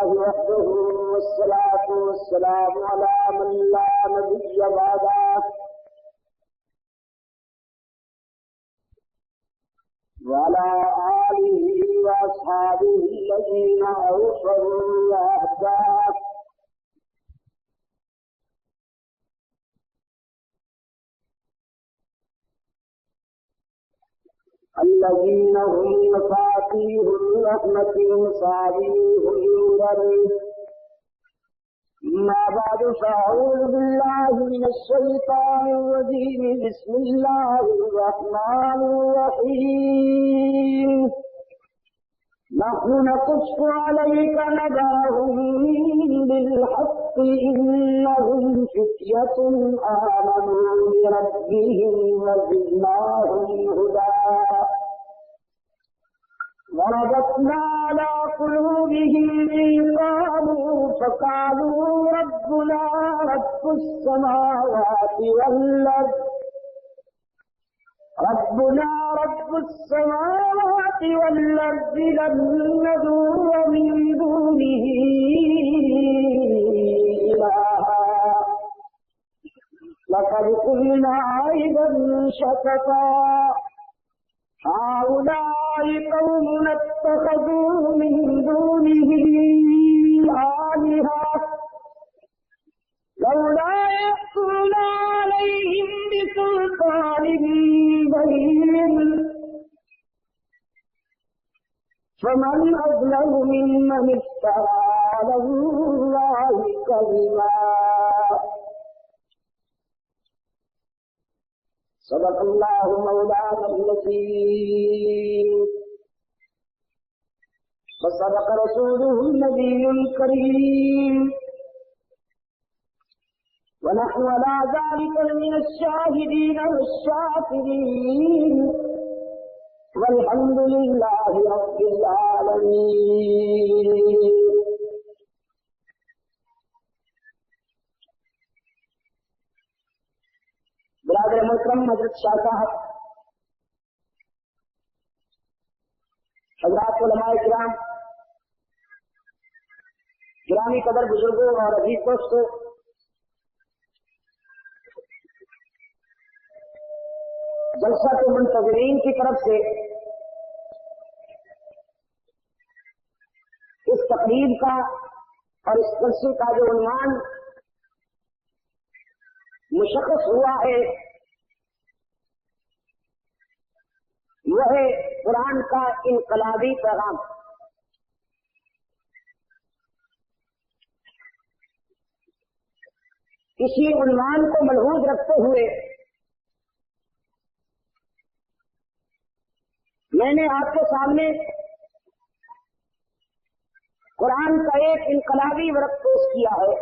وحده والصلاة والسلام على من لا نبي بعده وعلى آله وأصحابه الذين أوصلوا وأهداه الذين هم مفاتيح الرحمة ومصابيح النور. ما بعد فأعوذ بالله من الشيطان الرجيم. بسم الله الرحمن الرحيم. نحن نقص عليك نبأهم بالحق إنهم فتية آمنوا بربهم وزدناهم هدى وربطنا على قلوبهم إذ قالوا فقالوا ربنا رب السماوات والأرض لن ندعو من دونه إلها لقد قلنا إذا شططا هؤلاء قومنا اتخذوا من دونه آلهة لولا يأتون عليهم بسلطان بين فمن أظلم ممن افترى على الله كذبا. صدق الله مولانا العظيم وصدق رسوله النبي الكريم ونحن على ذلك من الشاهدين والشاكرين والحمد لله رب العالمين. برادر محترم حضرت شاہ صاحب، حضرات علماء کرام، گرامی قدر بزرگوں اور عزیز دوستوں، جلسہ کے منتظرین کی طرف سے اس تقریب کا اور اس جلسے کا جو عنوان مشخص ہوا ہے وہ ہے قرآن کا انقلابی پیغام. اسی عنوان کو ملحوظ رکھتے ہوئے میں نے آپ کے سامنے قرآن کا ایک انقلابی ورق پیش کیا ہے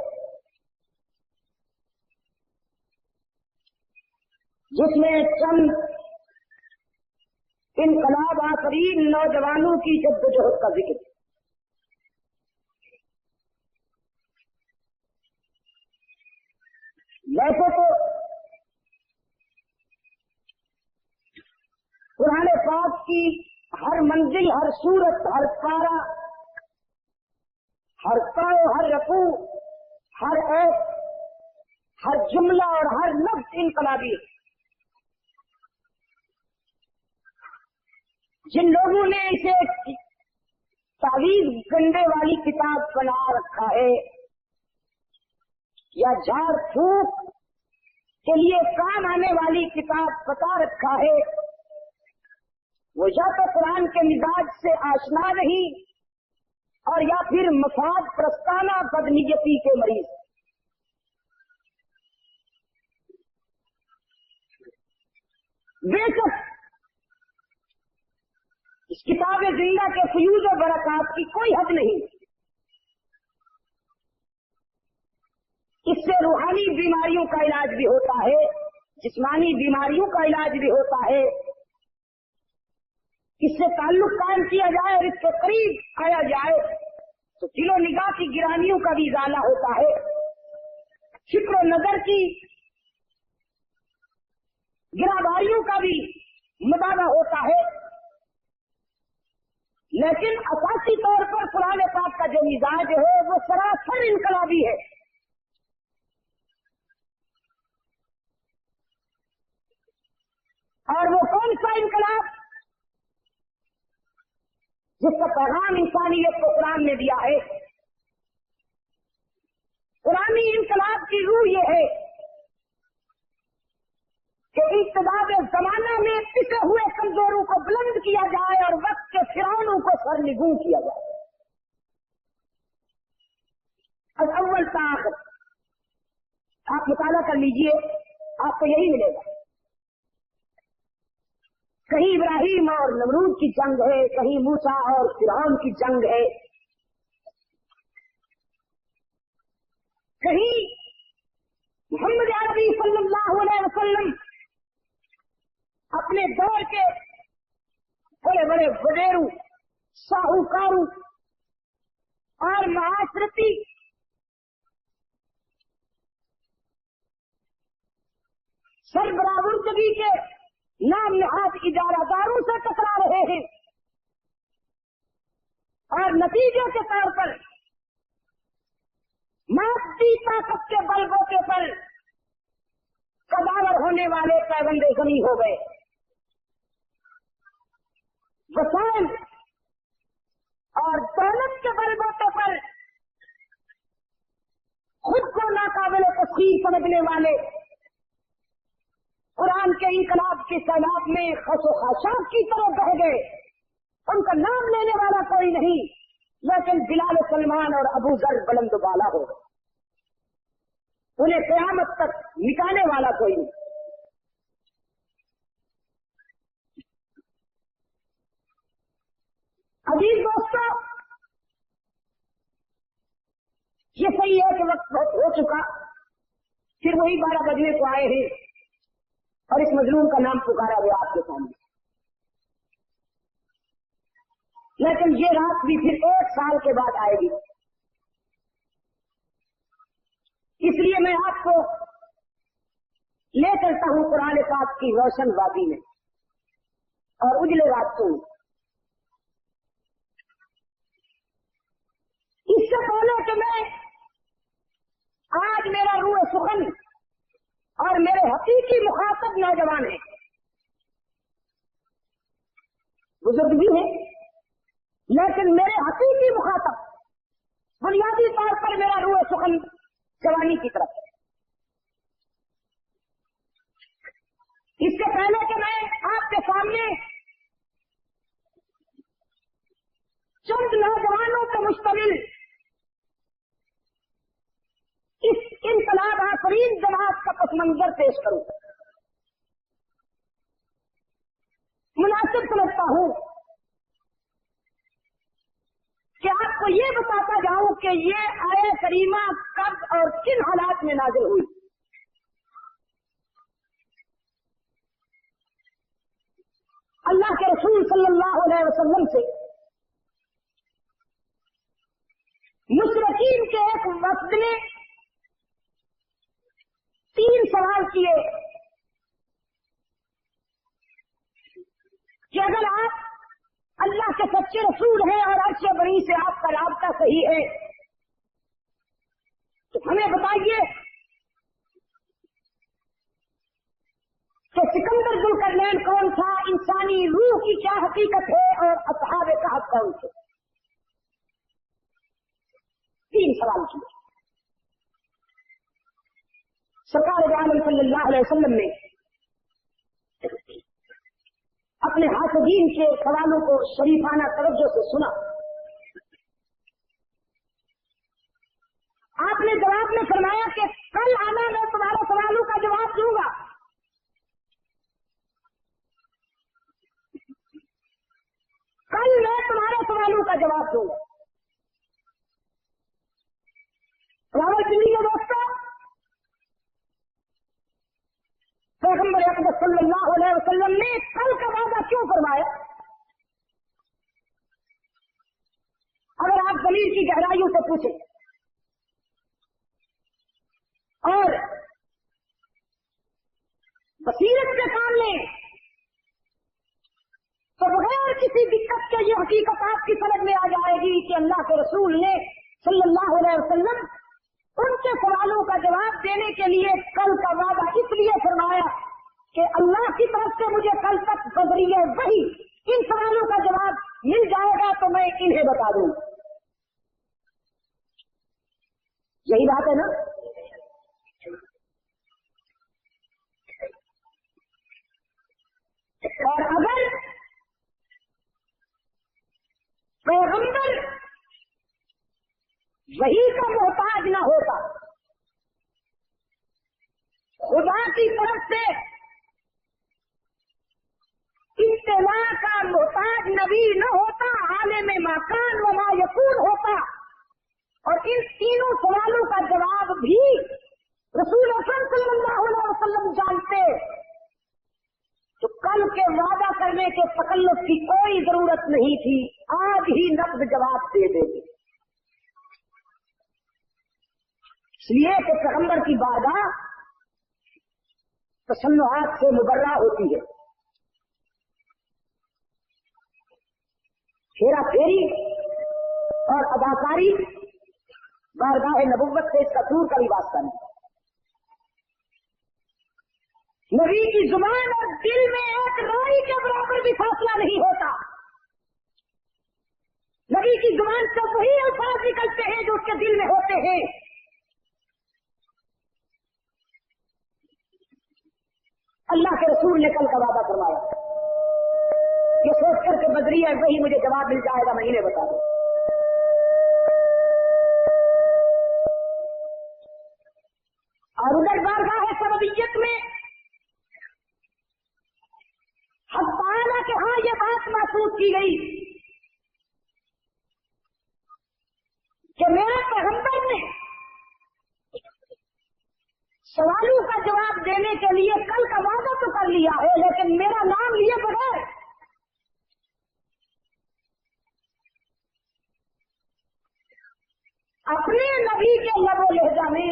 جس میں چند انقلاب آفرین نوجوانوں کی جدوجہد کا ذکر. ویسے تو قرآن پاک کی ہر منزل، ہر صورت، ہر پارہ، ہر قاء، ہر رکوع، ہر ایت، ہر جملہ اور ہر لفظ انقلابی ہے. جن لوگوں نے اسے تعویذ گنڈے والی کتاب بنا رکھا ہے یا جھاڑ پھونک کے لیے کام آنے والی کتاب بتا رکھا ہے، وہ یا تو قرآن کے مزاج سے آشنا نہیں اور یا پھر مفاد پرستانہ بدنیتی کے مریض. بے شک اس کتاب زندہ کے فیوز و برکات کی کوئی حد نہیں. اس سے روحانی بیماریوں کا علاج بھی ہوتا ہے، جسمانی بیماریوں کا علاج بھی ہوتا ہے. اس سے تعلق قائم کیا جائے اور اس کے قریب آیا جائے تو دل و نگاہ کی گرانیوں کا بھی ازالہ ہوتا ہے، فکر و نظر کی گراباریوں کا بھی مداوع ہوتا ہے. لیکن اساسی طور پر قرآن پاک کا جو مزاج ہے وہ سراسر انقلابی ہے. اور وہ کون سا انقلاب جس کا پیغام انسانیت کو قرآن نے دیا ہے؟ قرآنی انقلاب کی روح یہ ہے کہ ابتداء زمانہ میں پسے ہوئے کمزوروں کو بلند کیا جائے اور وقت کے فرعونوں کو سرنگوں کیا جائے. از اول تا آخر آپ مطالعہ کر لیجئے، آپ کو یہی ملے گا. کہیں ابراہیم اور نمرود کی جنگ ہے، کہیں موسیٰ اور فرعون کی جنگ ہے، کہیں محمد عربی صلی اللہ علیہ وسلم اپنے دور کے بڑے بڑے وزیروں، ساہوکاروں اور معاشرتی سربراہی کے نام نہاد ادارہ داروں سے ٹکرا رہے ہیں، اور نتیجے کے طور پر مادی طاقت کے بل بوتے پر قداور ہونے والے پیوندے زمیں ہو گئے. وسائل اور دولت کے بل بوتے پر خود کو ناقابل تسخیر سمجھنے والے قرآن کے انقلاب کی سیلاب میں خس و خاشاک کی طرح بہ گئے. ان کا نام لینے والا کوئی نہیں، لیکن بلال سلمان اور ابو ذر بلند بالا ہو گئے. انہیں قیامت تک مٹانے والا کوئی نہیں. عزیز دوستو، یہ صحیح ہے کہ وقت بہت ہو چکا، پھر وہی 12 بجنے کو آئے ہیں اور اس مظلوم کا نام پکارا گیا آپ کے سامنے. لیکن یہ رات بھی پھر 1 سال کے بعد آئے گی. اس لیے میں آپ کو لے چلتا ہوں قرآن پاک کی روشن وادی میں اور اجلے راستوں میں. اس سے پہلے کہ میں آج میرا روح سخن اور میرے حقیقی مخاطب نوجوان ہیں، بزرگ بھی ہیں، لیکن میرے حقیقی مخاطب بنیادی طور پر میرا روح سخن جوانی کی طرف ہے. اس سے پہلے کہ میں آپ کے سامنے چند نوجوانوں پر مشتمل اس انقلاب آفرین جماعت کا پس منظر پیش کروں، مناسب سمجھتا ہوں کہ آپ کو یہ بتاتا جاؤں کہ یہ آیت کریمہ کب اور کن حالات میں نازل ہوئی. اللہ کے رسول صلی اللہ علیہ وسلم سے مشرکین کے ایک وفد نے 3 سوال کیے کہ اگر آپ اللہ کے سچے رسول ہیں اور عرش بری سے آپ کا رابطہ صحیح ہے تو ہمیں بتائیے کہ سکندر ذوالقرنین کون تھا، انسانی روح کی کیا حقیقت ہے، اور اصحاب کہف کون تھے. 3 سوال کیے. سرکار عالم صلی اللہ علیہ وسلم نے اپنے حاسدین کے سوالوں کو شریفانہ توجہ سے سنا. آپ نے جواب میں فرمایا کہ کل آنا، میں تمہارے سوالوں کا جواب دوں گا. کل میں تمہارے سوالوں کا جواب دوں گا. راول پنڈی کے دوستوں، پیغمبر اقدس صلی اللہ علیہ وسلم نے کل کا وعدہ کیوں فرمایا؟ اگر آپ زمین کی گہرائیوں سے پوچھیں اور بصیرت کے سامنے تو बगैर किसी दिक्कत के ये हकीकत आपकी समझ में आ जाएगी कि अल्लाह के रसूल ने सल्लल्लाहु अलैहि वसल्लम उनके सवालों का जवाब देने के लिए कल का वादा इसलिए फरमाया कि अल्लाह की तरफ से मुझे कल तक बजरिए वही इन सवालों का जवाब मिल जाएगा तो मैं इन्हें बता दूं। यही बात है ना। और अगर पैगंबर वही का मोहताज न होता, खुदा की तरफ से इत्तला का मोहताज नबी न होता, आलिम मकान व मा यकून होता, और इन तीनों सवालों का जवाब भी रसूल अकरम सल्लल्लाहु अलैहि वसल्लम जानते, तो कल के वादा करने के तकल्लुफ की कोई जरूरत नहीं थी, आज ही नब्ज जवाब दे देंगे। इसलिए कि पैगंबर की बारगाह तसन्नुआत से मुबर्रा होती है। हेरा फेरी और अदाकारी बारगाह नबुव्वत से इसका दूर का भी वास्ता नहीं। नबी की जुबान और दिल में एक राई के बराबर भी फासला नहीं होता। नबी की जुबान से वही अल्फाज निकलते हैं जो उसके दिल में होते हैं। अल्लाह के रसूल ने कल का वादा फरमाया, ये सोच कर के बदरी है वही मुझे जवाब मिल जाएगा, मैं इन्हें बता दूं। और उधर बारगाह सबबियत में हक ताला के हाँ ये बात महसूस की गई कि मेरे पैगंबर ने सवालों का जवाब देने के लिए कल का वादा तो कर लिया है, लेकिन मेरा नाम लिए बगैर अपने नबी के लबो लहजा में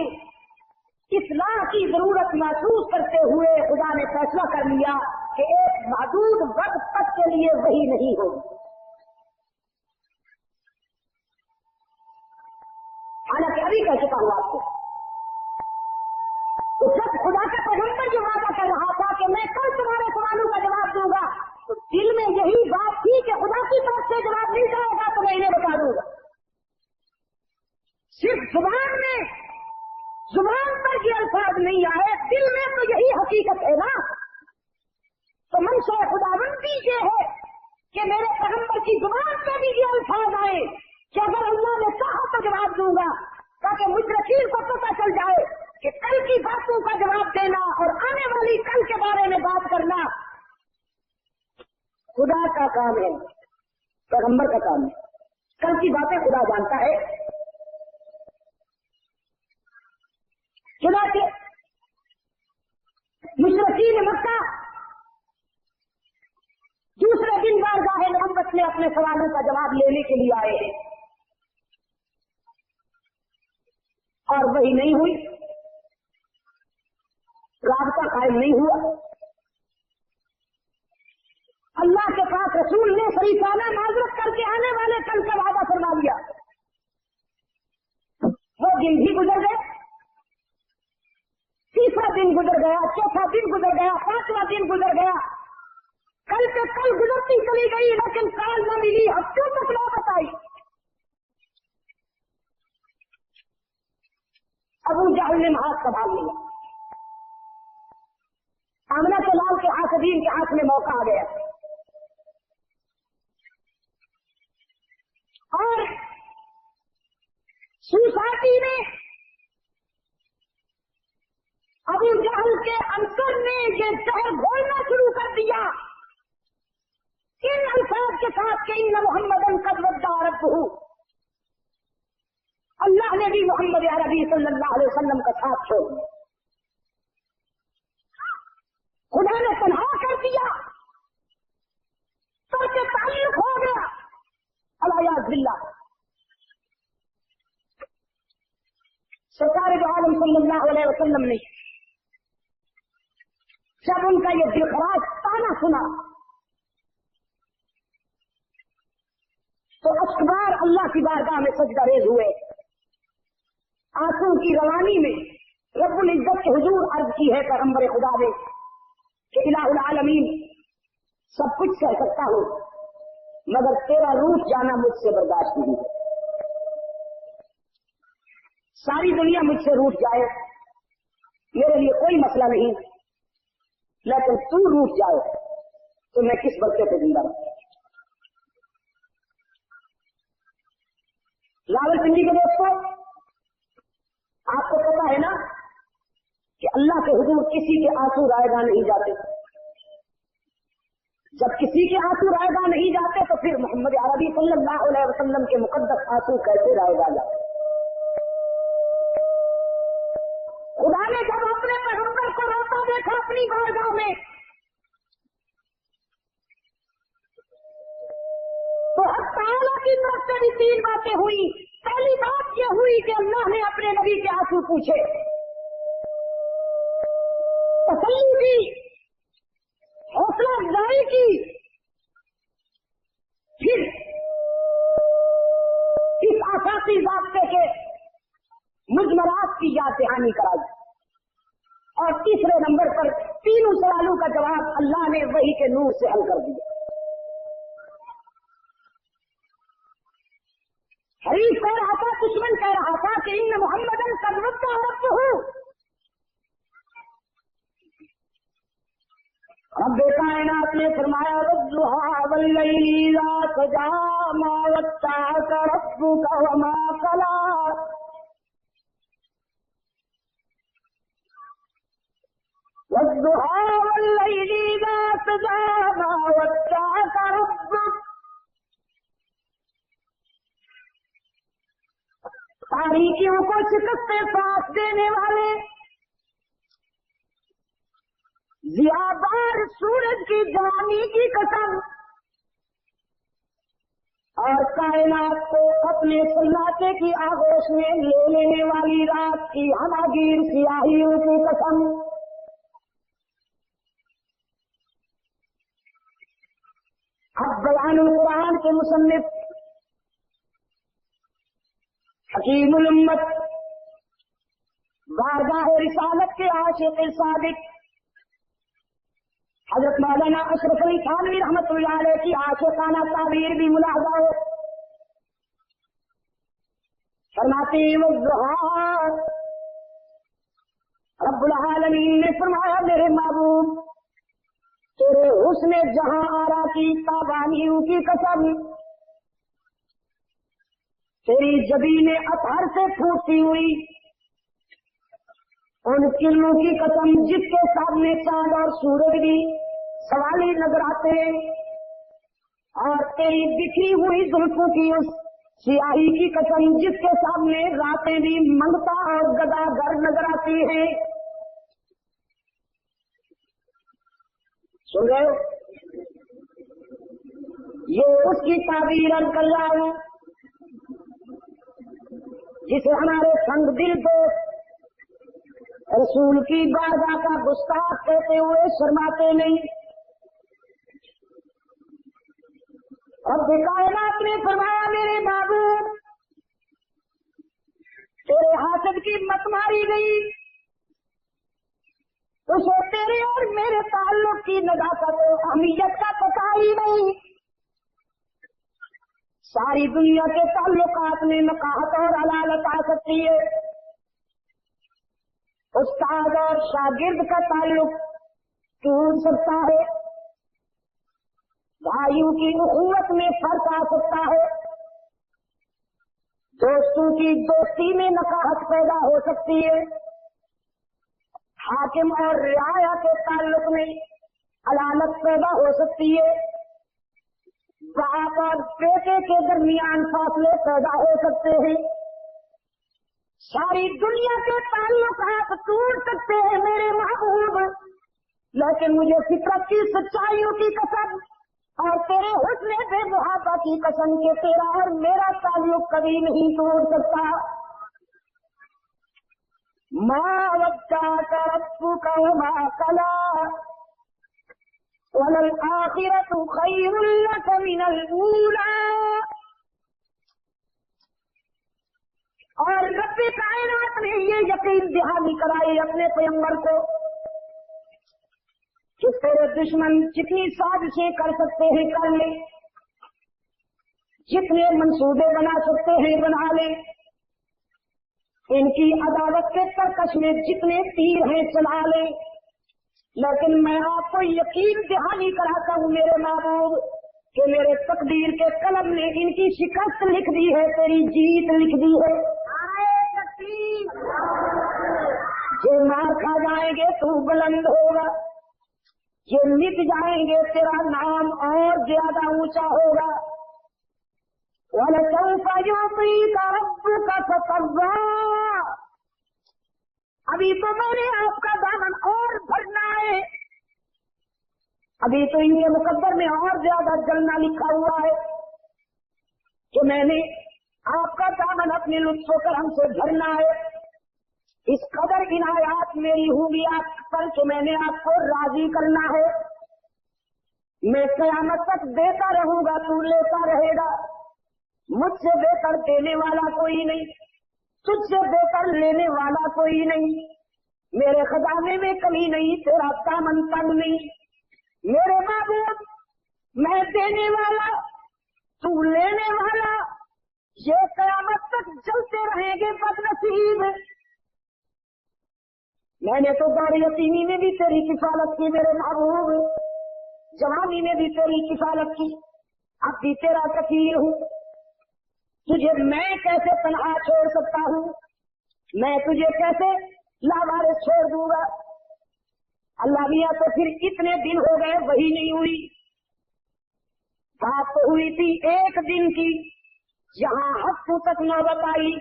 इस्लाह की जरूरत महसूस करते हुए खुदा ने फैसला कर लिया कि एक महदूद वक्त तक के लिए वही नहीं होगी। हालांकि अभी कह चुका हूं आपको, तो जब खुदा का पैगंबर जो वादा कर रहा था कि मैं कल तुम्हारे सवालों का जवाब दूंगा, तो दिल में यही बात थी कि खुदा की तरफ से जवाब मिल जाएगा तो मैं इन्हें बता दूंगा। सिर्फ जुबान पर ये अल्फाज नहीं आए, दिल में तो यही हकीकत है ना। तो मंशा खुदाबंदी ये है कि मेरे पैगंबर की जुबान पे भी ये अल्फाज आए कि अगर अल्लाह ने कहा तो जवाब दूंगा, ताकि मुशरिकीन को पता चल जाए कि कल की बातों का जवाब देना और आने वाली कल के बारे में बात करना खुदा का काम है, पैगंबर का काम है। कल की बातें खुदा जानता है। खुदा के मुशरिकीन मक्का दूसरे दिन बारगाह नबुव्वत में अपने सवालों का जवाब लेने के लिए आए हैं और वही नहीं हुई, राबता कायम नहीं हुआ। अल्लाह के पास रसूल ने शरीफाना माजरत करके आने वाले कल का वादा फरमा लिया। वो दिन भी गुजर गए, तीसरा दिन गुजर गया, चौथा दिन गुजर गया, पांचवा दिन गुजर गया, कल पे कल गुजरती चली गई, लेकिन काल न मिली, हफ्तों तक वापस आई। अबू जहल ने हाथ संभाल लिया, आमना के लाल के हासदीन के हाथ में मौका आ गया और सोसाइटी में अबू जहल के अंतर ने ये जहर घोलना शुरू कर दिया इन अल्फाज के साथ कि इन मोहम्मदन कद वद्दा रब्बहू, अल्लाह ने भी मोहम्मद अरबी सल्लल्लाहु अलैहि वसल्लम का साथ छोड़ दिया, खुदा ने तन्हा कर दिया, तो उससे ताल्लुक हो गया अलायाज़ बिल्लाह। सरकार दो आलम सल्लल्लाहु अलैहि वसल्लम ने जब उनका ये दिलखराज ताना सुना तो अश्कबार अल्लाह की बारगाह में सजदा रेज हुए। आंसू की रवानी में रब्बुल इज्जत के हुजूर अर्ज की है पैगंबर खुदा ने कि इलाहुल आलमीन, सब कुछ कह सकता हूं मगर तेरा रूठ जाना मुझसे बर्दाश्त नहीं है। सारी दुनिया मुझसे रूठ जाए मेरे लिए कोई मसला नहीं, लेकिन तू रूठ जाए तो मैं किस बरकत से जिंदा रहूं। रावलपिंडी के दोस्तों, आपको पता है ना कि अल्लाह के हुजूर किसी के आंसू रायगा नहीं जाते। जब किसी के आंसू रायगा नहीं जाते तो फिर मोहम्मद अरबी सल्लल्लाहु अलैहि वसल्लम के मुकद्दस आंसू कैसे रायगा जाते। खुदा ने जब अपने पैगंबर को रोता देखा अपनी बारगाह में, तो हक तआला की तरफ से भी तीन बातें हुई। पहली बात यह हुई कि अल्लाह ने अपने नबी के आंसू पूछे, तसल्ली की, हौसला अफजाई की। फिर इस आसासी ज़ाब्ते के मुजमरात की याद दहानी कराई। और तीसरे नंबर पर तीनों सवालों का जवाब अल्लाह ने वही के नूर से हल कर दिया। हरीफ कह रहा था, दुश्मन कह रहा था कि इन मोहम्मदन कदवत रब हूं। रब कायनात ने फरमाया, वद्दुहा वल्लैलि इज़ा सजा मा वद्दअका रब्बुका वमा क़ला। वद्दुहा वल्लैलि इज़ा सजा मा वद्दअका रब्बुका। तारीकियों को शिकस्त सांस देने वाले, ज़ियाबार सूरज की जवानी की कसम, और कायनात को अपने सन्नाटे की आगोश में ले लेने वाली रात की हमागीर सियाहियों की कसम। अब बयानुल कुरान के मुसन्निफ हकीमुल उम्मत, बारगाह रिसालत के आशिक़ सादिक हजरत मौलाना अशरफ अली थानवी रहमतुल्लाह अलैह की आशिक़ाना ताबीर भी मुलाहज़ा हो। फरमाते वज़्ज़ुहा, रब्बुल आलमीन ने फरमाया, मेरे महबूब तेरे हुस्न जहां आरा की ताबानियों की कसम, तेरी जबीने अतहर से फूटती हुई उन किरणों की कसम जिसके सामने चांद और सूरज भी सवाली नजर आते हैं, और तेरी बिखरी हुई जुल्फों की उस सियाही की कसम जिसके सामने रातें भी मंगता और गदागर नजर आती हैं। सुन रहे हो? ये उसकी ताबीर कर रहा हूं जिसे हमारे संग दिल दोस्त रसूल की बारगाह का गुस्ताख कहते हुए शर्माते नहीं। और कायनात ने फरमाया, मेरे महबूब तेरे हासिद की मत मारी गई, उसे तेरे और मेरे ताल्लुक की नज़ाकत और अहमियत का पता ही नहीं। सारी दुनिया के ताल्लुकात में नकाहत और अलालत आ सकती है, उस्ताद और शागिर्द का ताल्लुक टूट सकता है, भाइयों की उखुवत में फर्क आ सकता है, दोस्तों की दोस्ती में नकाहत पैदा हो सकती है, हाकिम और रियाया के ताल्लुक में अलालत पैदा हो सकती है, बाप और बेटे के दरमियान फासले पैदा हो सकते हैं। सारी दुनिया के ताल्लुकात टूट सकते हैं मेरे महबूब, लेकिन मुझे फितरत की सच्चाइयों की कसम और तेरे हुस्न बेमुहाबा की कसम के तेरा और मेरा ताल्लुक कभी नहीं टूट सकता। मा वद्दअका रब्बुका वमा क़ला, वलल आखिरतु खैरुल लक मिनल ऊला। اور رب کائنات نے یہ یقین دہانی کرائی اپنے پیغمبر کو کہ تیرے دشمن جتنی سازشیں کر سکتے ہیں کر لیں، جتنے منصوبے بنا سکتے ہیں بنا لیں، ان کی عداوت کے ترکش میں جتنے تیر ہیں چلا لیں، لیکن میں آپ کو یقین دہانی کراتا ہوں میرے محبوب کہ میرے تقدیر کے قلم نے ان کی شکست لکھ دی ہے، تیری جیت لکھ دی ہے۔ جو مار کھا جائیں گے تو بلند ہوگا، جو مٹ جائیں گے تیرا نام اور زیادہ اونچا ہوگا۔ وَلَسَوْفَ يُعْطِيكَ رَبُّكَ فَتَرْضَىٰ، ابھی تو میں نے آپ کا دامن اور بھرنا ہے، ابھی تو ان کے مقدر میں اور زیادہ جلنا لکھا ہوا ہے کہ میں نے آپ کا دامن اپنے لطف و کرم سے بھرنا ہے۔ اس قدر عنایات میری ہوں گی آپ پر کہ میں نے آپ کو راضی کرنا ہے۔ میں قیامت تک دیتا رہوں گا، تو لیتا رہے گا، مجھ سے بہتر دینے والا کوئی نہیں، تجھ سے بہتر لینے والا کوئی نہیں، میرے خزانے میں کمی نہیں، تیرا دامن تنگ نہیں، میرے محبوب میں دینے والا تو لینے والا، یہ قیامت تک چلتے رہیں گے بدنصیب۔ میں نے تو دور یتیمی میں بھی تیری کفالت کی میرے محبوب، جوانی میں بھی تیری کفالت کی، اب بھی تیرا کفیل ہوں، تجھے میں کیسے تنہا چھوڑ سکتا ہوں، میں تجھے کیسے لاوارث چھوڑ دوں گا۔ اللہ میاں تو پھر اتنے دن ہو گئے وہی نہیں ہوئی، بات تو ہوئی تھی ایک دن کی، یہاں ہفتوں تک نوبت آئی،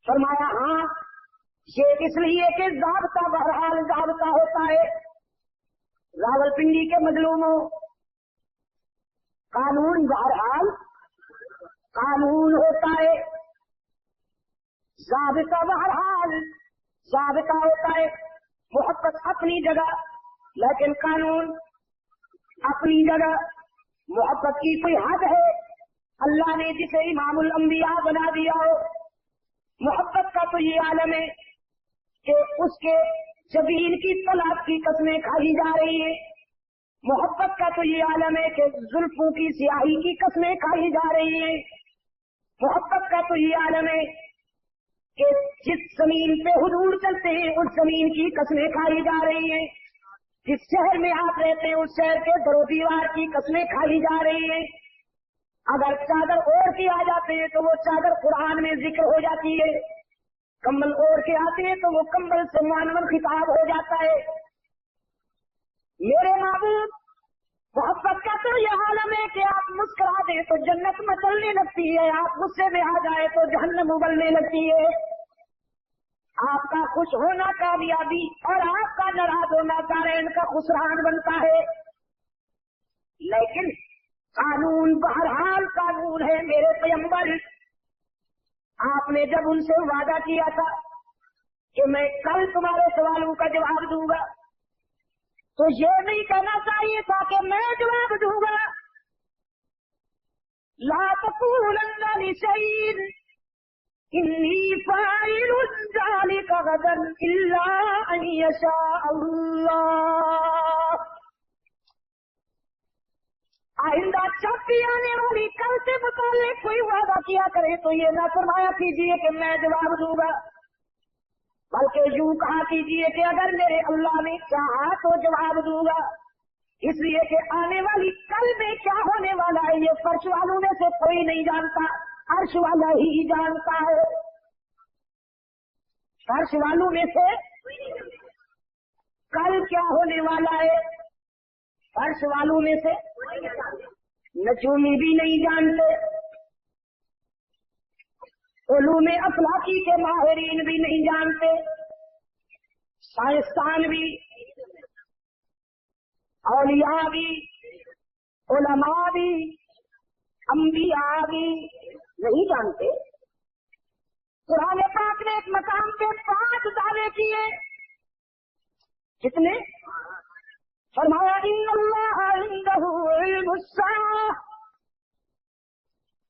فرمایا ہاں یہ اس لیے کہ ضابطہ بہرحال ضابطہ ہوتا ہے، راولپنڈی کے مظلوموں، قانون بہرحال قانون ہوتا ہے، ضابطہ بہرحال ضابطہ ہوتا ہے، محبت اپنی جگہ لیکن قانون اپنی جگہ۔ محبت کی کوئی حد ہے، اللہ نے جسے امام الانبیاء بنا دیا ہو، محبت کا تو یہ عالم ہے کہ اس کے جبین کی طلاق کی قسمیں کھائی جا رہی ہیں، محبت کا تو یہ عالم ہے کہ زلفوں کی سیاہی کی قسمیں کھائی جا رہی ہیں، محبت کا تو یہ عالم ہے کہ جس زمین پہ حضور چلتے ہیں اس زمین کی قسمیں کھائی جا رہی ہیں، جس شہر میں آپ رہتے ہیں اس شہر کے در و دیوار کی قسمیں کھائی جا رہی ہیں، اگر چادر اوڑھ کے آ جاتے ہیں تو وہ چادر قرآن میں ذکر ہو جاتی ہے، کمبل اوڑھ کے آتے ہیں تو وہ کمبل سے معنون خطاب ہو جاتا ہے۔ میرے محبوب محبت کا تو یہ عالم ہے کہ آپ مسکرا دیں تو جنت مچلنے لگتی ہے، آپ غصے میں آ جائے تو جہنم ابلنے لگتی ہے، آپ کا خوش ہونا کامیابی اور آپ کا ناراض ہونا دارین کا خسران بنتا ہے، لیکن قانون بہرحال قانون ہے۔ میرے پیغمبر آپ نے جب ان سے وعدہ کیا تھا کہ میں کل تمہارے سوالوں کا جواب دوں گا تو یہ نہیں کہنا چاہیے تھا کہ میں جواب دوں گا، لا تقولن لشيء انی فاعل ذلك غدا الا ان يشاء اللہ۔ آئندہ جب بھی آنے والی کل سے متعلق کوئی وعدہ کیا کرے تو یہ نہ فرمایا کیجیے کہ میں جواب دوں گا، بلکہ یوں کہا کیجیے کہ اگر میرے اللہ نے چاہا تو جواب دوں گا، اس لیے کہ آنے والی کل میں کیا ہونے والا ہے یہ فرش والوں میں سے کوئی نہیں جانتا، عرش والا ہی جانتا ہے، فرش والوں میں سے کل کیا ہونے والا ہے فرش والوں میں سے نجومی بھی نہیں جانتے، علوم افلاکی کے ماہرین بھی نہیں جانتے، سائنسدان بھی، اولیاء بھی، علماء بھی، انبیاء بھی نہیں جانتے۔ قرآن پاک نے ایک مقام پہ 5 دعوے کیے، کتنے؟ فرمایا ان اللہ عنده علم الساعہ،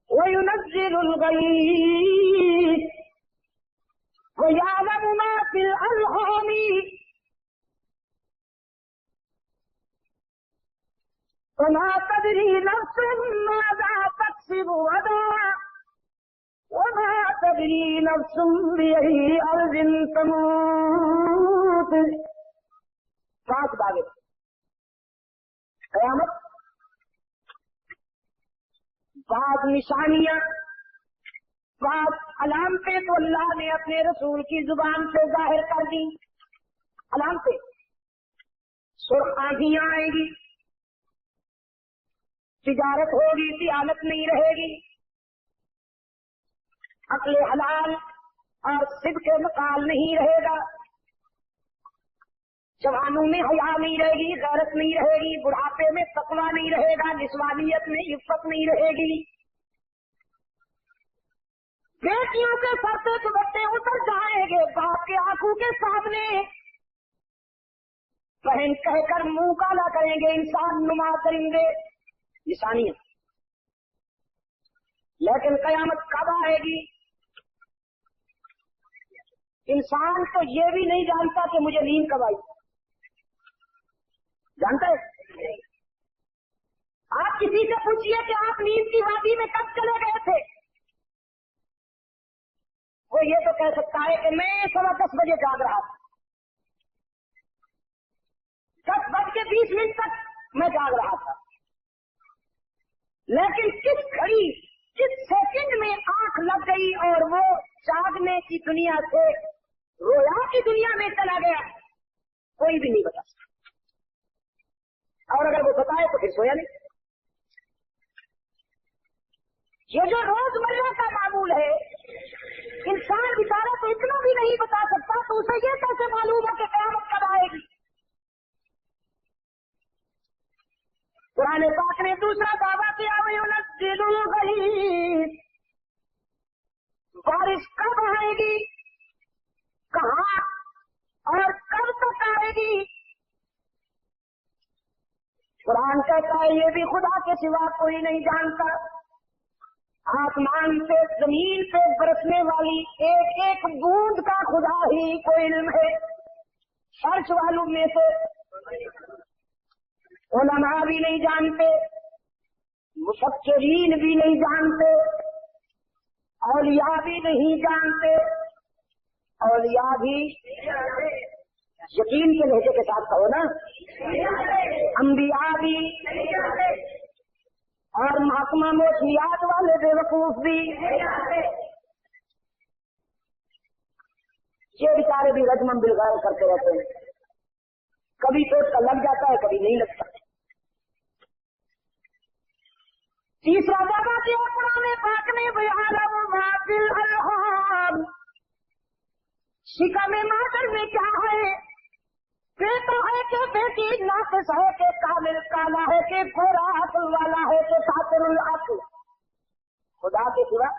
وَيُنَزِّلُ الْغَيْثَ وَيَعْلَمُ مَا فِي الْأَرْحَامِ وَمَا تَدْرِي نَفْسٌ مَاذَا تَكْسِبُ غَدًا وَمَا تَدْرِي نَفْسٌ بِأَيِّ أَرْضٍ تَمُوتُ. 5 باتیں. قیامت، بعض نشانیاں، بعض علامتیں تو اللہ نے اپنے رسول کی زبان سے ظاہر کر دی. علامتیں: سرخ آندھیاں آئیں گی، تجارت ہوگی، تجارت نہیں رہے گی، عقل حلال اور صدق مقال نہیں رہے گا، جوانوں میں حیا نہیں رہے گی، غیرت نہیں رہے گی، بڑھاپے میں تقویٰ نہیں رہے گا، نسوانیت میں عفت نہیں رہے گی، بیٹیوں کے سر سے دوپٹے اتر جائیں گے، باپ کے آنکھوں کے سامنے بہن کہہ کر منہ کالا کریں گے، انسان نما کریں گے. نشانیاں. لیکن قیامت کب آئے گی؟ انسان تو یہ بھی نہیں جانتا کہ مجھے نیند کب آئی. جانتا ہے؟ آپ کسی سے پوچھئے کہ آپ نیند کی وادی میں کب چلے گئے تھے، وہ یہ تو کہہ سکتا ہے کہ میں 10:15 بجے جاگ رہا تھا، 10:20 تک میں جاگ رہا تھا. لیکن کس گھڑی، کس سیکنڈ میں آنکھ لگ گئی اور وہ جاگنے کی دنیا سے رویا کی دنیا میں چلا گیا، کوئی بھی نہیں بتا سکتا. اور اگر وہ بتائے تو پھر سویا نہیں. یہ جو روزمرہ کا معمول ہے، انسان بیچارہ تو اتنا بھی نہیں بتا سکتا، تو اسے یہ کیسے معلوم ہے کہ قیامت کب آئے گی؟ قرآن پاک نے دوسرا دعویٰ کیا، وَيُنَزِّلُ الْغَيْثَ. بارش کب آئے گی، کہاں اور کب تک آئے گی؟ قرآن کہتا ہے یہ بھی خدا کے سوا کوئی نہیں جانتا. آسمان سے زمین پہ برسنے والی ایک ایک بوند کا خدا ہی کو علم ہے. فرش والوں میں سے علماء بھی نہیں جانتے، مفکرین بھی نہیں جانتے، اولیاء بھی نہیں جانتے. اولیاء بھی یقین کے لہجے کے ساتھ کہو نا، انبیاء بھی اور محکمہ موسمیات والے بے وقوف بھی. یہ بیچارے بھی رجمن بالغیر کرتے رہتے ہیں، کبھی تو اس کا لگ جاتا ہے، کبھی نہیں لگتا. تیسرا دعویٰ کیا قرآن پاک نے، وَيَعْلَمُ مَا فِي الْأَرْحَامِ. شکم مادر میں کیا ہے، بیٹا ہے کہ بیٹی، ناقص ہے کہ کامل، کالا ہے کہ گورا، عقل والا ہے کہ ساتر العقل. خدا کے سوا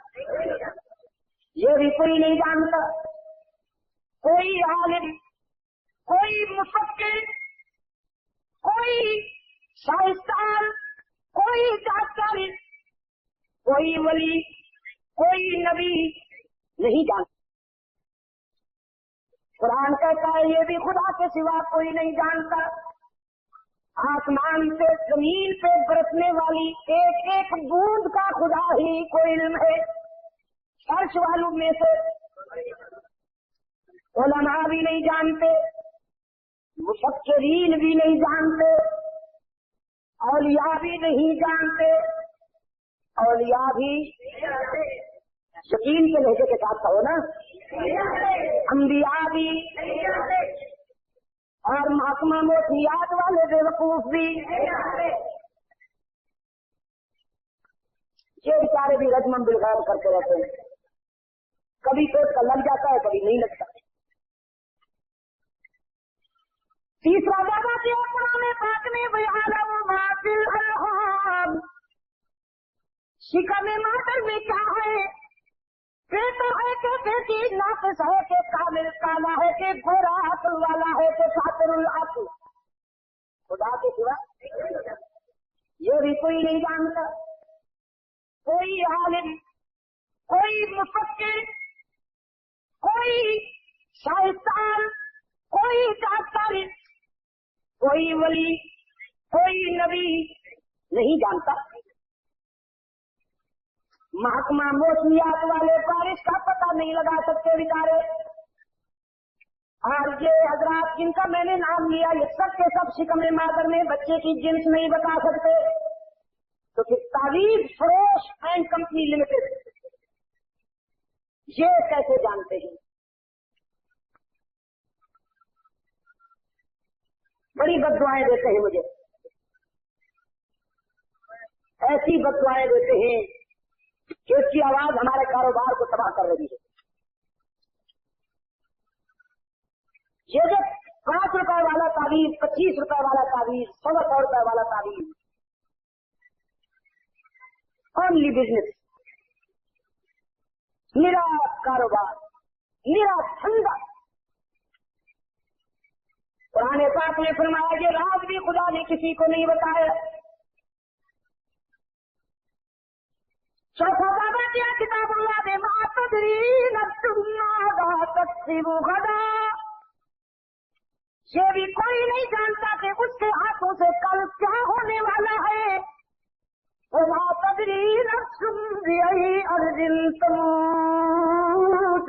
یہ بھی کوئی نہیں جانتا. کوئی عالم، کوئی مفکر، کوئی سائنسدان، کوئی ڈاکٹر، کوئی ولی، کوئی نبی نہیں جانتا. قرآن کہتا ہے یہ بھی خدا کے سوا کوئی نہیں جانتا. آسمان سے زمین پہ برسنے والی ایک ایک بوند کا خدا ہی کو علم ہے. فرش والوں میں سے علماء بھی نہیں جانتے، مفکرین بھی نہیں جانتے، اولیاء بھی نہیں جانتے. اولیاء بھی یقین کے لہجے کے ساتھ کہو نا، انبیاء بھی اور محکمہ موسمیات والے بے وقوف بھی. یہ بیچارے بھی رجمن بالغیر کرتے رہتے ہیں، کبھی تو اس کا لگ جاتا ہے، کبھی نہیں لگتا. تیسرا دعویٰ کیا قرآن پاک نے، وَيَعْلَمُ مَا فِي الْأَرْحَامِ. شکم مادر میں کیا ہے، بیٹا ہے کہ بیٹی، ناقص ہے کہ کامل، کالا ہے کہ گورا، عقل والا ہے کہ ساتر العقل. خدا کے سوا یہ بھی کوئی نہیں جانتا. کوئی عالم، کوئی مفکر، کوئی شائستان، کوئی ڈاکٹر، کوئی ولی، کوئی نبی نہیں جانتا۔ محکمہ موسمیات والے بارش کا پتہ نہیں لگا سکتے بیچارے۔ اور یہ حضرات جن کا میں نے نام لیا یہ سب کے سب شکم مادر میں بچے کی جنس نہیں بتا سکتے، تو پھر تعویذ فروش اینڈ کمپنی لمیٹڈ یہ کیسے جانتے ہیں؟ بڑی بد دعائیں دیتے ہیں مجھے، ایسی بد دعائیں دیتے ہیں کہ اس کی آواز ہمارے کاروبار کو تباہ کر رہی ہے۔ یہ جو 5 روپے والا تعویذ، 25 روپے والا تعویذ، 100 روپے والا تعویذ، اونلی بزنس، میرا کاروبار، میرا دھندا۔ قرآن پاک نے فرمایا یہ راز بھی خدا نے کسی کو نہیں بتایا۔ چوتھا بابا کیا کتاب اللہ نے ما تدری نفس ماذا تکسب غدا، یہ بھی کوئی نہیں جانتا کہ اس کے ہاتھوں سے کل کیا ہونے والا ہے۔ وما تدری نفس بأي أرض تموت،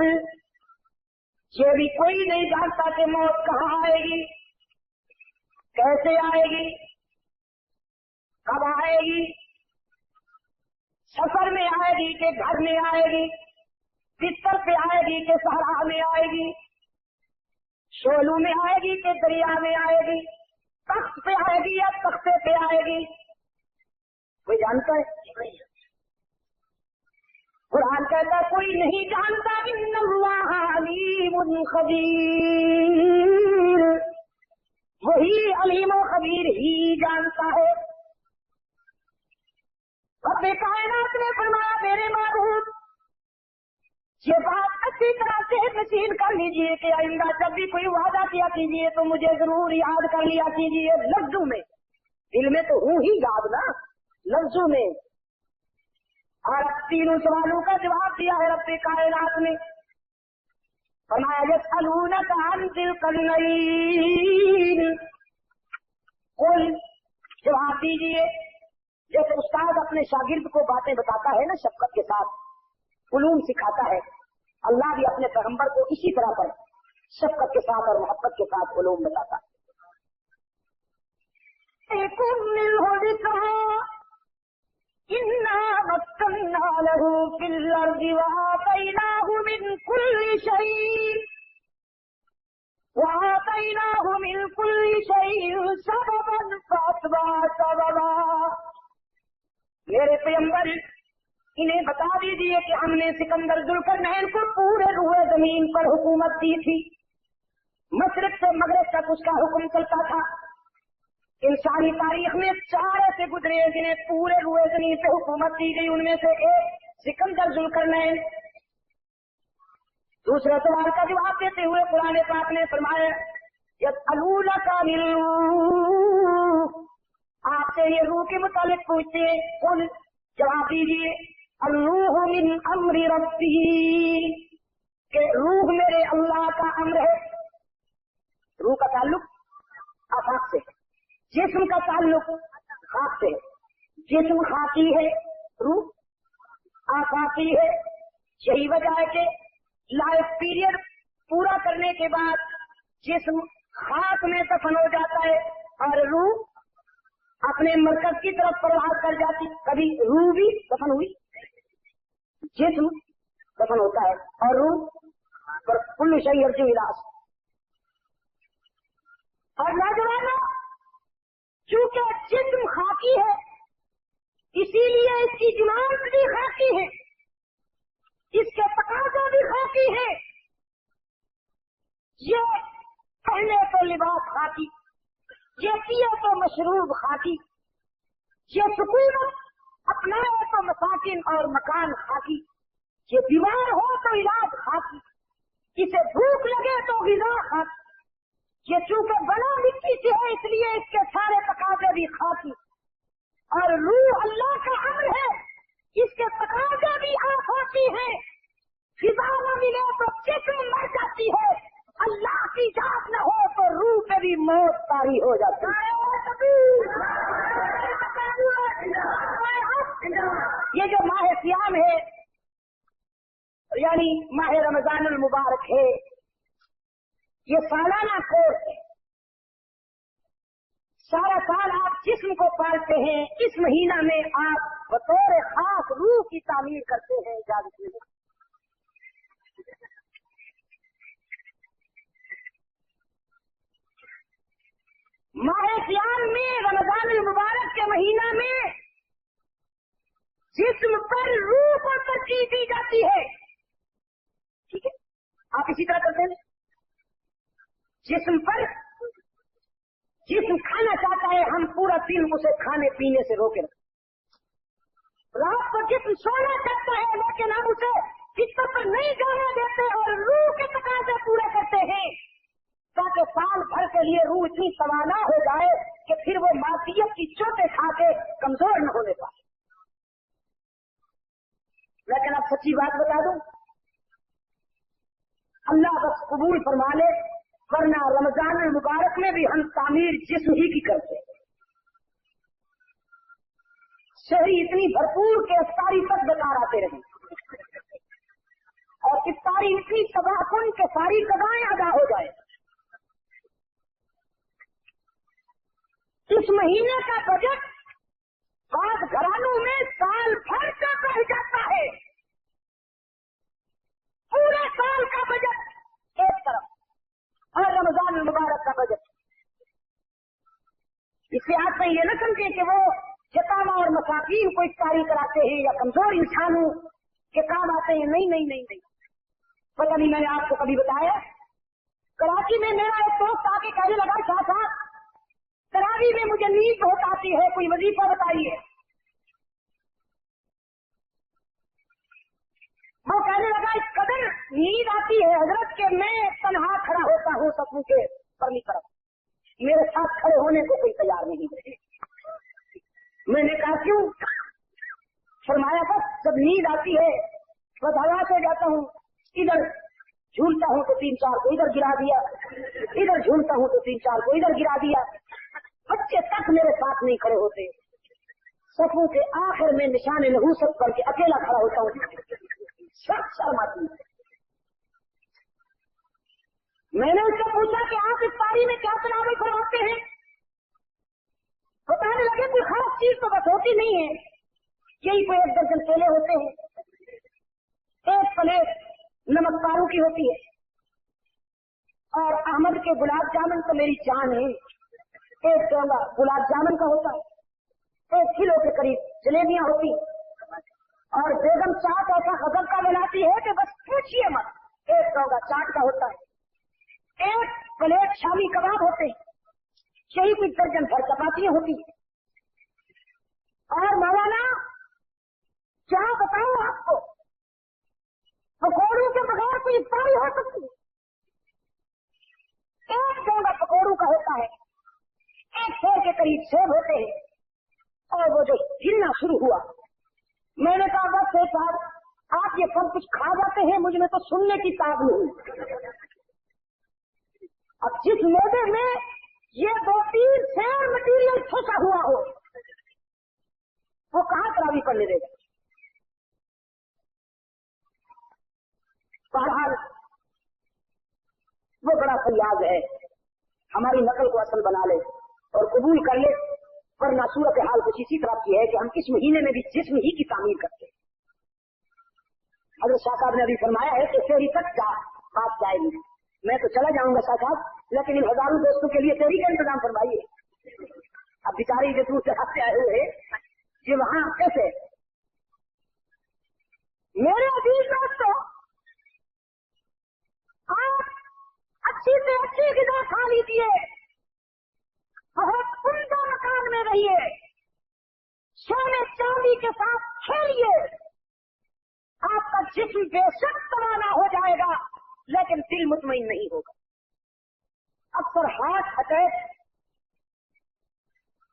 یہ بھی کوئی نہیں جانتا کہ موت کہاں آئے گی، کیسے آئے گی، کب آئے گی، سفر میں آئے گی کہ گھر میں آئے گی، بستر پہ آئے گی کہ صحرا میں آئے گی، شولو میں آئے گی کہ دریا میں آئے گی، تخت پہ آئے گی یا تختے پہ آئے گی، کوئی جانتا ہے؟ قرآن کہتا ہے کوئی نہیں جانتا۔ ان اللہ علیم خبیر، وہی علیم و خبیر ہی جانتا ہے۔ رب کائنات نے فرمایا میرے معبود یہ بات اچھی طرح سے نشین کر لیجئے کہ آئندہ جب بھی کوئی وعدہ کیا کیجئے تو مجھے ضرور یاد کر لیا کیجئے، لفظوں میں، دل میں تو ہوں ہی یاد نا، لفظوں میں۔ اور تینوں سوالوں کا جواب دیا ہے رب کائنات نے، فرمایا یسألونک عن ذی القرنین، قل جواب دیجئے، جیسے استاد اپنے شاگرد کو باتیں بتاتا ہے نا شفقت کے ساتھ، علوم سکھاتا ہے، اللہ بھی اپنے پیغمبر کو اسی طرح پر شفقت کے ساتھ اور محبت کے ساتھ علوم بتاتا ہے۔ إِنَّا مَكَّنَّا لَهُ فِي الْأَرْضِ وَآتَيْنَاهُ مِنْ كُلِّ شَيْءٍ سَبَبًا فَأَتْبَعَ سَبَبًا۔ میرے پیغمبر انہیں بتا دیجیے کہ ہم نے سکندر ذوالقرنین کو پورے روئے زمین پر حکومت دی تھی، مشرق سے مغرب تک اس کا حکم چلتا تھا۔ انسانی تاریخ میں 4 ایسے گزرے جنہیں پورے روئے زمین پہ حکومت دی گئی، ان میں سے ایک سکندر ذوالقرنین۔ دوسرے سوال کا جواب دیتے ہوئے قرآن پاک نے فرمایا یسألونک عن الروح، آپ سے یہ روح کے متعلق پوچھتے ہیں، قل جواب دیجیے الروح من امر ربی، کہ روح میرے اللہ کا امر ہے۔ روح کا تعلق آفاق سے، جسم کا تعلق خاک سے، جسم خاکی ہے، روح آفاقی ہے۔ یہی وجہ ہے کہ لائف پیریڈ پورا کرنے کے بعد جسم خاک میں دفن ہو جاتا ہے اور روح اپنے مرکز کی طرف پرواز کر جاتی۔ کبھی روح بھی دفن ہوئی، جسم دفن ہوتا ہے اور روح پر کل شیء یرجع الی اصلہ۔ اور نوجوانوں چونکہ جسم خاکی ہے اسی لیے اس کی ڈیمانڈ بھی خاکی ہے، اس کے تقاضے بھی خاکی ہے۔ یہ پہنے تو لباس خاکی، یہ پیے تو مشروب خاکی، یہ سکون اپنائے تو مساکن اور مکان خاکی، یہ بیمار ہو تو علاج خاکی، اسے بھوک لگے تو غذا خاکی، یہ چونکہ بنا مٹی سے ہے اس لیے اس کے سارے تقاضے بھی خاکی۔ اور روح اللہ کا امر ہے، इसके तकाजे भी आप होती है, फिजा न मिले तो जिस्म मर जाती है, अल्लाह की जात न हो तो रूह पे भी मौत तारी हो जाती है। ये जो माह सियाम है यानी माह रमजानुल मुबारक है, ये सालाना कोर्स है। सारा साल आप जिस्म को पालते हैं, इस महीना में आप बतौर खास रूह की तामीर करते हैं। इजाजत में माह सियाम में, रमजान मुबारक के महीना में जिस्म पर रूह को तरजीह दी जाती है। ठीक है, आप इसी तरह करते हैं। जिस्म पर, जिस्म खाना चाहता है, हम पूरा दिन उसे खाने पीने से रोके रखते। रात को जिस्म सोना चाहता है, लेकिन हम उसे बिस्तर पर नहीं जाने देते और रूह के तकाजे पूरे करते हैं, ताकि साल भर के लिए रूह इतनी तवाना हो जाए कि फिर वो मासियत की चोटें खा के कमजोर न होने पाए। लेकिन अब सच्ची बात बता दूं, अल्लाह बस कबूल फरमा ले, वरना रमजान मुबारक में भी हम तामीर जिस्म ही की करते हैं। शहरी इतनी भरपूर के इफ्तारी तक बेकार आते रहे, और इफ्तारी इतनी तबाहकुन के सारी कदाएं अदा हो जाए। इस महीने का बजट बाद घरानों में साल भर का रह जाता है। पूरे साल का बजट एक तरफ और रमजान मुबारक का बजट। इससे आप ये न समझे कि वो यतामा और मसाकीन को इफ्तारी कराते हैं या कमजोर इंसानों के काम आते हैं। नहीं नहीं नहीं नहीं, पता नहीं मैंने आपको कभी बताया, कराची में मेरा एक दोस्त आके कहने लगा, शाह साहब तरावी में मुझे नींद बहुत आती है, कोई वजीफा बताइए। वो कहने लगा, इस कदर नींद आती है हजरत के मैं तन्हा खड़ा होता हूँ सपनों के परली तरफ, मेरे साथ खड़े होने को कोई तैयार नहीं है। मैंने कहा क्यों? फरमाया बस जब नींद आती है बस हवा से जाता हूँ, इधर झूलता हूँ तो 3-4 को इधर गिरा दिया, इधर झूलता हूँ तो 3-4 को इधर गिरा दिया। बच्चे तक मेरे साथ नहीं खड़े होते, सफों के आखिर में निशाने नहूसत करके अकेला खड़ा होता हूँ, सब शर्माती। मैंने उससे पूछा कि आप इफ्तारी में क्या तनावे फरमाते हैं? बताने लगे कोई खास चीज तो बस होती नहीं है, यही कोई 1 दर्जन केले होते हैं, 1 प्लेट नमक पारू की होती है, और अहमद के गुलाब जामुन तो मेरी जान है, 1 डोंगा गुलाब जामुन का होता है, 1 किलो के करीब जलेबियां होती, और बेगम चाट ऐसा गजब का बनाती है कि बस पूछिए मत। 1 डोंगा चाट का होता है, 1 प्लेट शामी कबाब होते हैं, यही कुछ दर्जन भर चपातियां होती है। और मौलाना क्या बताऊं आपको, पकौड़ों के बगैर कोई इफ्तारी हो सकती है? 1 डोंगा पकौड़ों का होता है, 1 सेर के करीब सेब होते हैं, और वो जो गिरना शुरू हुआ, मैंने कहा बस साहब आप ये सब कुछ खा जाते हैं, मुझ में तो सुनने की ताब नहीं। अब जिस मोदे में ये 2-3 सेर मटीरियल फंसा हुआ हो, वो कहां तरावी करने देगा? बहरहाल वो बड़ा फरियाद है, हमारी नकल को असल बना ले और कबूल कर ले, वरना सूरत हाल कुछ इसी तरह की है कि हम इस महीने में भी जिस्म ही की तामीर करते हैं। हज़रत शाह साहब ने अभी फरमाया है कि तेरी तक बात जाएगी, मैं तो चला जाऊंगा शाह साहब, लेकिन इन हजारों दोस्तों के लिए तेरी का इंतजाम फरमाइए। अब बेचारे जो दूर से आए हुए ये वहां कैसे? मेरे अजीज दोस्तों, आप अच्छी से अच्छी ग़िज़ा खा लीजिए, बहुत उम्दा मकान में रहिए, सोने चांदी के साथ खेलिए, आपका जिस्म बेशक तवाना हो जाएगा लेकिन दिल मुतमईन नहीं होगा। अक्सर हार्ट अटैक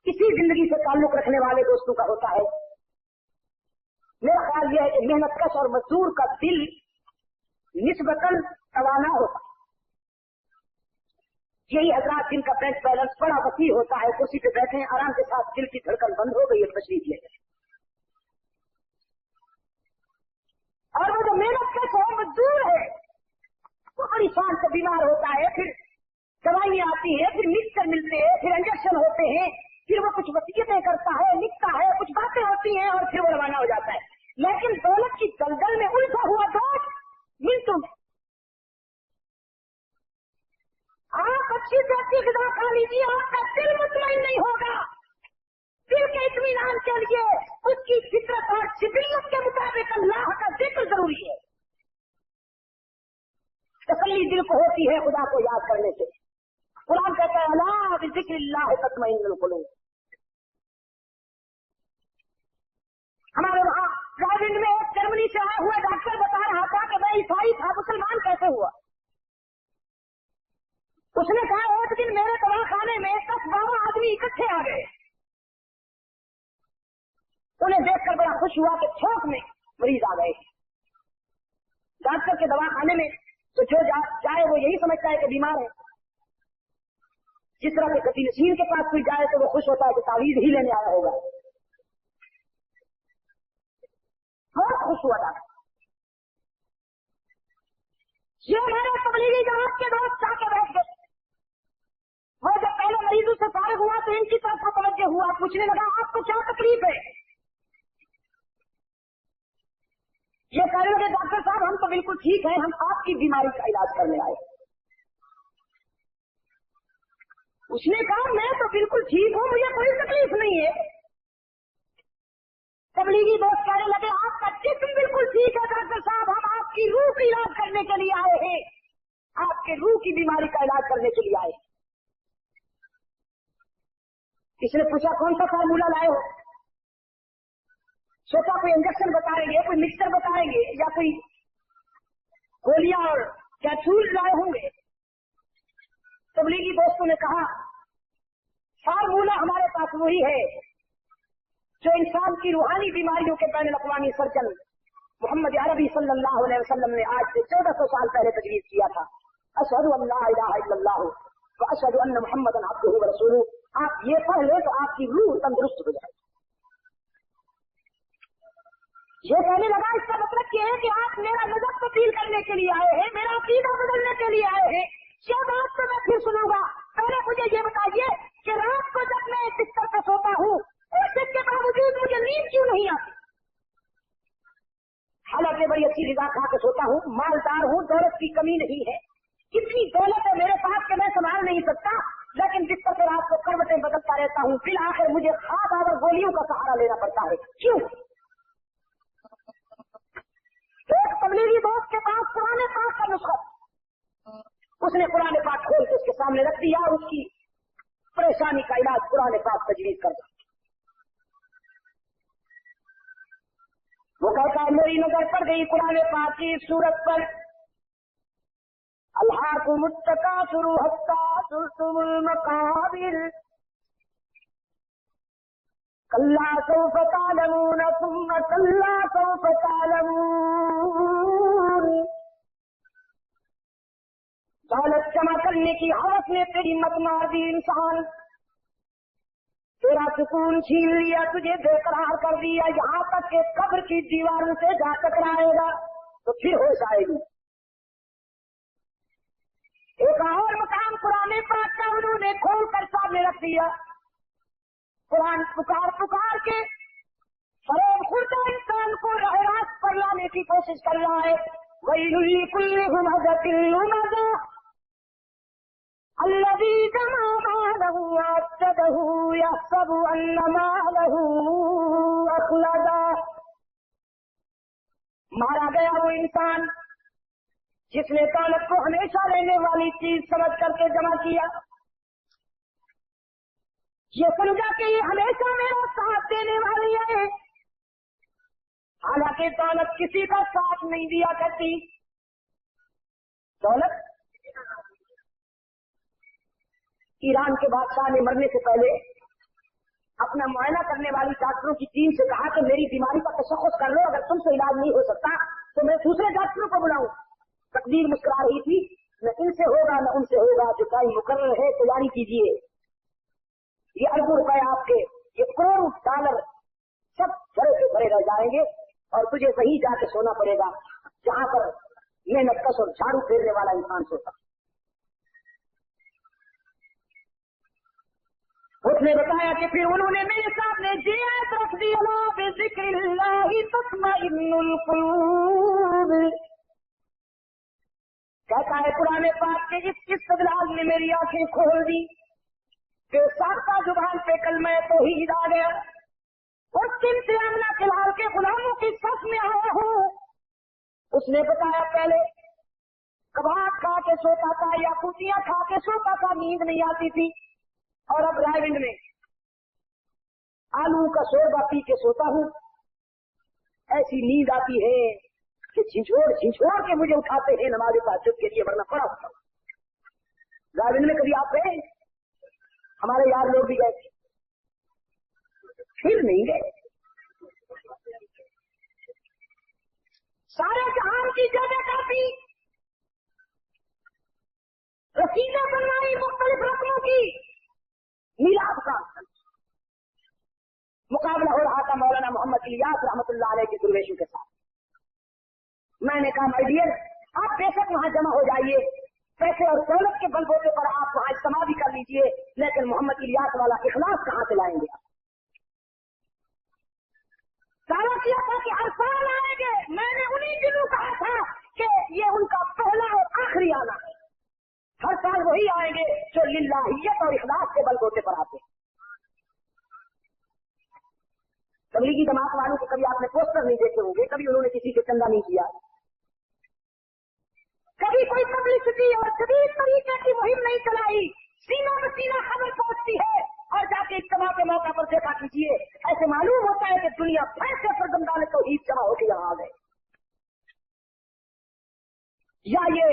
इसी जिंदगी से ताल्लुक रखने वाले दोस्तों का होता है। मेरा ख्याल यह है कि मेहनतकश और मजदूर का दिल निस्बतन तवाना होता है। यही हजरात जिनका बैंक बैलेंस बड़ा वसी होता है, कुर्सी पे बैठे हैं आराम के साथ, दिल की धड़कन बंद हो गई है, तशरीफ ले गए। और वो जो मेहनतकश है, मजदूर है, वो बड़ी शान से बीमार होता है, फिर दवाइयां आती है, फिर मिक्सर मिलते हैं, फिर इंजेक्शन होते हैं, फिर वो कुछ वसीयतें करता है, लिखता है, कुछ बातें होती हैं और फिर वो रवाना हो जाता है। लेकिन दौलत की दलदल में उलझा हुआ दोस्त मिनटों में आप अच्छी से अच्छी ग़िज़ा खा लीजिए, आपका दिल मुतमईन नहीं होगा। दिल के इत्मीनान के लिए उसकी फितरत और जिबियत के मुताबिक अल्लाह का जिक्र जरूरी है। तसल्ली दिल को होती है खुदा को याद करने से। कुरान कहता है अला बिज़िक्रिल्लाह तत्मइन्नुल क़ुलूब। हमारे वहाँ रायगंज में एक जर्मनी से आया हुआ डॉक्टर बता रहा था कि मैं ईसाई था, मुसलमान कैसे हुआ। उसने कहा एक दिन मेरे दवाखाने में 10-12 आदमी इकट्ठे आ गए। उन्हें देखकर बड़ा खुश हुआ कि थोक में मरीज आ गए। डॉक्टर के दवाखाने में तो जो जाए वो यही समझता है कि बीमार है। जिस तरह के कभी नसीर के पास कोई जाए तो वो खुश होता है कि तावीज ही लेने आया होगा। बहुत खुश हुआ था। ये मेरे तबलीगी जमात के दोस्त जाके बैठ गए। वो जब पहले मरीजों से फारिग हुआ तो इनकी तरफ मुतवज्जह हुआ, पूछने लगा आपको क्या तकलीफ है। ये कहने लगे डॉक्टर साहब हम तो बिल्कुल ठीक हैं, हम आपकी बीमारी का इलाज करने आए। उसने कहा मैं तो बिल्कुल ठीक हूँ, मुझे कोई तकलीफ नहीं है। तबलीगी दोस्त कहने लगे आपका जिस्म बिल्कुल ठीक है डॉक्टर साहब, हम आपकी रूह का इलाज करने के लिए आए हैं, आपके रूह की बीमारी का इलाज करने के लिए आए। इसने पूछा कौन सा फार्मूला लाए हो। सोचा कोई इंजेक्शन बताएंगे, कोई मिक्सर बताएंगे या कोई गोलियां और कैप्सूल लाए होंगे। तबलीगी दोस्तों ने कहा फार्मूला हमारे पास वही है जो इंसान की रूहानी बीमारियों के बैन अल-अक़वामी सर्जन मोहम्मद अरबी सल्लल्लाहु अलैहि वसल्लम ने आज से 1400 साल पहले तजवीज़ किया था। अशहदु अल्ला इलाहा इल्लल्लाह व अशहदु अन्न मुहम्मदन अब्दुहु व रसूलुहु। आप ये पढ़ ले तो आपकी रूह तंदुरुस्त हो जाएगी। ये कहने लगा इसका मतलब ये है कि आप मेरा मज़हब तब्दील करने के लिए आए हैं, मेरा अक़ीदा बदलने के लिए आए हैं। ये बात तो मैं फिर सुनूंगा, पहले मुझे ये बताइए कि रात को जब मैं बिस्तर पर सोता हूँ इसके बावजूद मुझे नींद क्यों नहीं आती। हालांकि बड़ी अच्छी ग़िज़ा खा के सोता हूँ, मालदार हूँ, दौलत की कमी नहीं है, इतनी दौलत है मेरे पास कि मैं संभाल नहीं सकता, लेकिन बिस्तर पर रात को करवटें बदलता रहता हूँ, फिर आखिर मुझे ख्वाब और गोलियों का सहारा लेना पड़ता है। क्यों? एक तबलीगी दोस्त के पास कुरान पाक का नुस्खा, उसने कुरान पाक खोल के उसके सामने रख दिया और उसकी परेशानी का इलाज कुरान पाक तजवीज़ कर दिया। वो कहता है मेरी नजर पड़ गई कुरान पाक की सूरत पर, अल्हाकुमुत तकासुरु हत्ता ज़ुरतुमुल मकाबिर कल्ला सौफ तालमून सुम्मा कल्ला सौफ तालमून। दौलत जमा करने की हवस ने तेरी मत मार दी इंसान, तेरा सुकून छीन लिया, तुझे बेकरार कर दिया, यहाँ तक कि कब्र की दीवारों से जा टकराएगा तो फिर होश आएगी। एक और मकाम कुरान पाक का उन्होंने खोल कर सामने रख दिया। कुरान पुकार पुकार के फरेब खुर्दा इंसान को राह पर लाने की कोशिश कर रहा है। वैलुल लिकुल्लि हुमज़तिन लुमज़ा अल्लज़ी जमा मालहु वअद्ददहु यहसबु अन्न मालहु अख़लदा। मारा गया वो इंसान जिसने दौलत को हमेशा लेने वाली चीज समझ करके जमा किया, ये समझा कि ये हमेशा मेरा साथ देने वाली है, हालांकि दौलत किसी का साथ नहीं दिया करती। दौलत ईरान के बादशाह ने मरने से पहले अपना मुआयना करने वाली डॉक्टरों की टीम से कहा कि मेरी बीमारी का तशख़्ख़ुस कर लो, अगर तुमसे इलाज नहीं हो सकता तो मैं दूसरे डॉक्टरों को बुलाऊं। तकदीर मुस्कुरा रही थी, न इनसे होगा न उनसे होगा, जो टाइम मुकर्रर है तैयारी कीजिए, ये अरबों रुपए आपके, ये करोड़ों डॉलर सब भरे से भरे रह जाएंगे और तुझे वहीं जाके सोना पड़ेगा जहां पर मेहनत कश और झाड़ू फेरने वाला इंसान सोता। उसने बताया कि फिर उन्होंने मेरे सामने जी आयत रख दी, अला बिज़िक्रिल्लाहि तत्मइन्नुल क़ुलूब। कहता है पुराने पाक के इस इस्तदलाल ने मेरी आंखें खोल दी कि साख्ता जुबान पे कलमा तौहीद आ गया और किनसे आमना फिलहाल के गुलामों की सफ में आया हूँ। उसने बताया पहले कबाब खा के सोता था या कुटियां खा के सोता था, नींद नहीं आती थी, और अब रायविंड में आलू का शोरबा पी के सोता हूँ। ऐसी नींद आती है कि झिझोड़ के मुझे उठाते हैं नमाज़े तहज्जुद के लिए, वरना पड़ा होता हूँ। रायविंड में कभी आप गए? हमारे यार लोग भी गए, फिर नहीं गए। सारे जहान की जगह काफी रसीदें बनवाई मुख्तलिफ रकमों की, मिलाप का मुकाबला हो रहा था मौलाना मोहम्मद इलियास रहमतुल्लाह अलैह के दुर्वेशों के साथ। मैंने कहा माय डियर, आप बेशक वहां जमा हो जाइए, पैसे और दौलत के बलबूते पर आप वहां इज्तिमा भी कर लीजिए, लेकिन मोहम्मद इलियास वाला इखलास कहां से लाएंगे? दावा किया था कि हर साल आएंगे। मैंने उन्हीं दिनों कहा था कि ये उनका पहला और आखिरी आना है। हर साल वही आएंगे जो लिल्लाहियत और इखलास के बलबूते पर आते हैं। तबलीगी जमात वालों को कभी आपने पोस्टर नहीं देखे होंगे, कभी उन्होंने किसी से चंदा नहीं किया, कभी कोई पब्लिसिटी और जदीद तरीके की मुहिम नहीं चलाई। सीना में सीना खबर पहुंचती है और जाके इज्तिमा के मौका पर देखा कीजिए, ऐसे मालूम होता है कि दुनिया भर से सरगमदान तौहीद जमा होकर यहाँ आ गए। या ये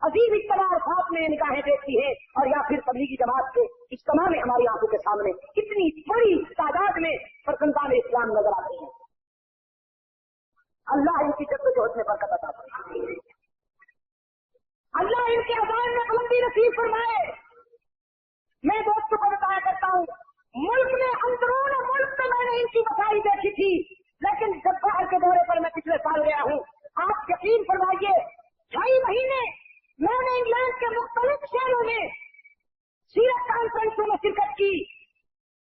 अजीब इज्तिमा और खौफ में निगाहें देखती है, और या फिर तबलीगी जमात के इज्तिमा में हमारी आंखों के सामने इतनी बड़ी तादाद में सरगमदान इस्लाम नजर आते हैं। अल्लाह इनकी जद्दोजहद में बरकत अता फरमाए, अल्लाह इनके अज़ान में बुलंदी नसीब फरमाए। मैं दोस्तों को बताया करता हूँ, मुल्क में अंदरून मुल्क में मैंने इनकी वफाई देखी थी, लेकिन जब बाहर के दौरे पर मैं पिछले साल गया हूँ, आप यकीन फरमाइए 2.5 महीने मैंने इंग्लैंड के मुख्तलिफ शहरों में सीरत कॉन्फ्रेंसों में शिरकत की।